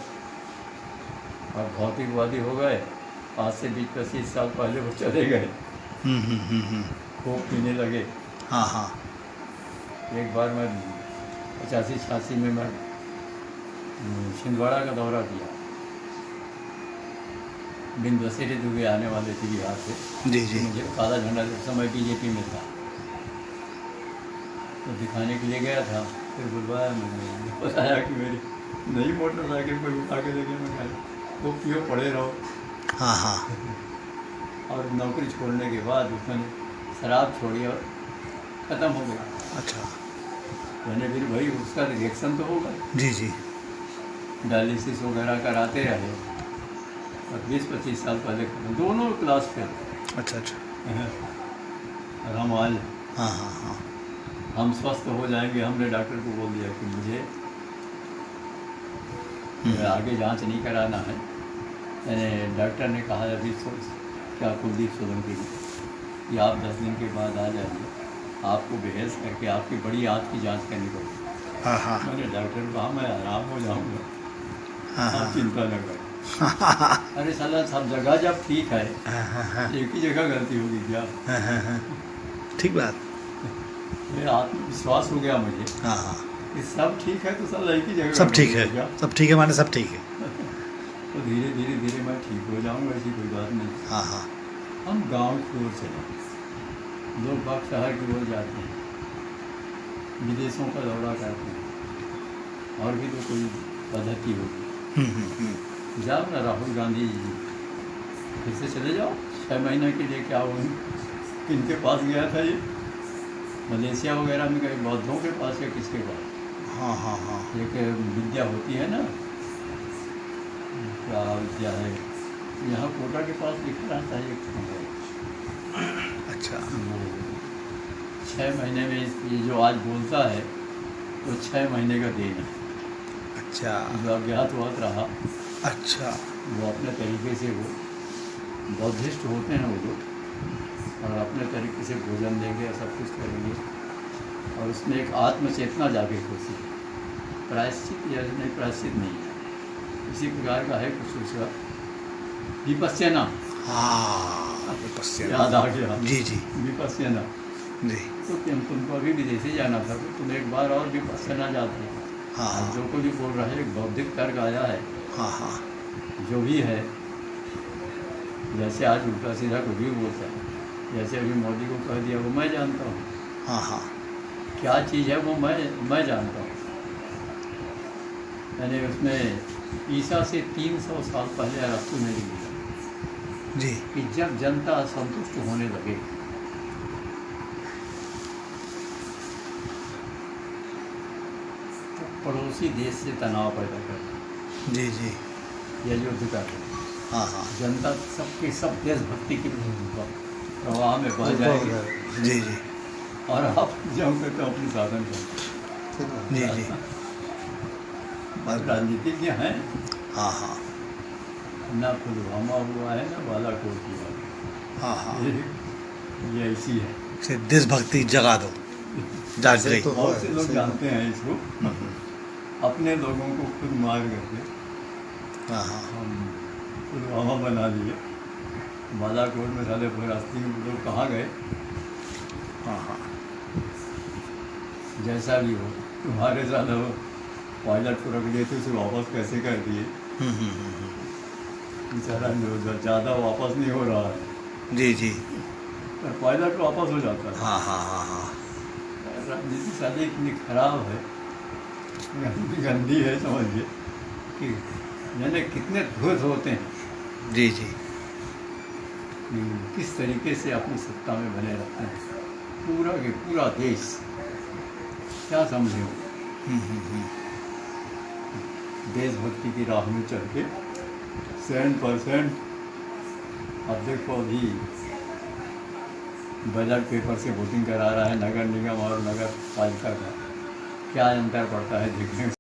और भौतिकवादी हो गए। आज से 20-25 साल पहले वो चले गए, खूब पीने लगे। हाँ हाँ एक बार मैं 85-86 में मैं छिंदवाड़ा का दौरा किया, बिंदुसरी दुबे आने वाले थे बिहार से। जी जी मुझे काला झंडा उस समय बीजेपी में था, तो दिखाने के लिए गया था। फिर बुलवाया, मैंने बताया कि मेरी नई मोटरसाइकिल पर उठा के लेके मैं गया, वो क्यों पड़े रहो। हाँ हाँ और नौकरी छोड़ने के बाद उसने शराब छोड़ी और ख़त्म हो गया। अच्छा मैंने फिर भाई उसका रिएक्शन तो होगा, जी जी डायलिसिस वगैरह कराते रहे और 20-25 साल पहले दोनों क्लास पे अच्छा अच्छा और हम आज हाँ हाँ हाँ हम स्वस्थ हो जाएंगे। हमने डॉक्टर को बोल दिया कि मुझे आगे जांच नहीं कराना है। मैंने डॉक्टर ने कहा अभी क्या कुलदीप सोलंकी कि आप 10 दिन के बाद आ जाइए, आपको बेहस करके आपकी बड़ी आँख की जांच करनी पड़ेगी। हाँ हाँ मैंने डॉक्टर को कहा मैं आराम हो जाऊँगा, हाँ आप चिंता न करें। हाँ अरे साला सब जगह जब ठीक है, हाँ एक ही जगह गलती होगी क्या? ठीक बात मेरा आत्मविश्वास हो गया मुझे हाँ हाँ कि सब ठीक है तो साला एक ही जगह सब ठीक गलती है हो गया। सब ठीक है माने सब ठीक है तो धीरे धीरे धीरे मैं ठीक हो जाऊँगा, ऐसी कोई बात नहीं। हाँ हाँ हम गांव की ओर चले, लोग बाग शहर की ओर जाते हैं, विदेशों का दौरा करते हैं, और भी तो कोई पद्धति होगी। जाओ ना राहुल गांधी जी, फिर से चले जाओ, 6 महीने के लिए। क्या वो किनके पास गया था ये? मलेशिया वगैरह में कहीं बौद्धों के पास या किसके पास? हाँ हाँ हाँ एक विद्या होती है ना, क्या विद्या है, यहाँ कोटा के पास लिखा रहता है एक अच्छा 6 महीने में ये जो आज बोलता है वो 6 महीने का दिन है। अच्छा जो अज्ञातवास रहा अच्छा वो अपने तरीके से वो बौद्धिस्ट होते हैं वो लोग, और अपने तरीके से भोजन देंगे और सब कुछ करेंगे, और उसमें एक आत्मचेतना जागृत होती है। प्रायश्चित या नहीं, प्रायश्चित नहीं है, इसी प्रकार का है कुछ उसका विपस्यना। हाँ विपस्यना याद आ गया, जी जी विपस्यना। जी तो तुमको अभी विदेशी जाना था, तो तुम एक बार और विपस्यना जाते हैं। हाँ आज जो कुछ भी बोल रहे हैं एक बौद्धिक तर्क आया है, हाँ हाँ जो भी है, जैसे आज उल्टा सीधा कुछ भी बोलता है, जैसे अभी मोदी को कह दिया वो मैं जानता हूँ, हाँ हाँ क्या चीज़ है वो मैं जानता हूँ। मैंने उसमें ईसा से 300 साल पहले अरस्तु ने लिखा जी कि जब जनता असंतुष्ट होने लगे तो पड़ोसी देश से तनाव पैदा कर जी जी या युद्ध कर, हाँ हाँ जनता सबके सब देशभक्ति की प्रवाह में बह जाएगी, जी जी और आप जाओगे तो अपने साधन करें। जी जी राजनीतिज्ञ हैं, हाँ हाँ ना पुलवामा हुआ है ना बालाकोट हुआ है, हाँ हाँ ये ऐसी है। से देशभक्ति जगा दो जाग गई बहुत से लोग जानते हैं इसको, अपने लोगों को खुद मार करके हाँ हाँ हम पुलवामा बना दिए। बालाकोट में साले फरास्ती लोग कहाँ गए? हाँ हाँ जैसा भी हो, तुम्हारे साथ पायलट को रख दिए थे, उसे वापस कैसे कर दिए? बेचारा जो ज़्यादा वापस नहीं हो रहा है, जी जी। पर पायलट वापस हो जाता है। हाँ हाँ हाँ हाँ। राजनीति सारी इतनी खराब है, गंदी है, समझिए कि मैंने कितने धूर्त होते हैं जी जी। कि किस तरीके से अपनी सत्ता में बने रहते हैं। पूरा के पूरा देश क्या समझे हो, हम्म। देशभक्ति की राह में चल के 100%। अब देखो अभी बैलेट पेपर से वोटिंग करा रहा है नगर निगम और नगर पालिका का, क्या अंतर पड़ता है देखने में।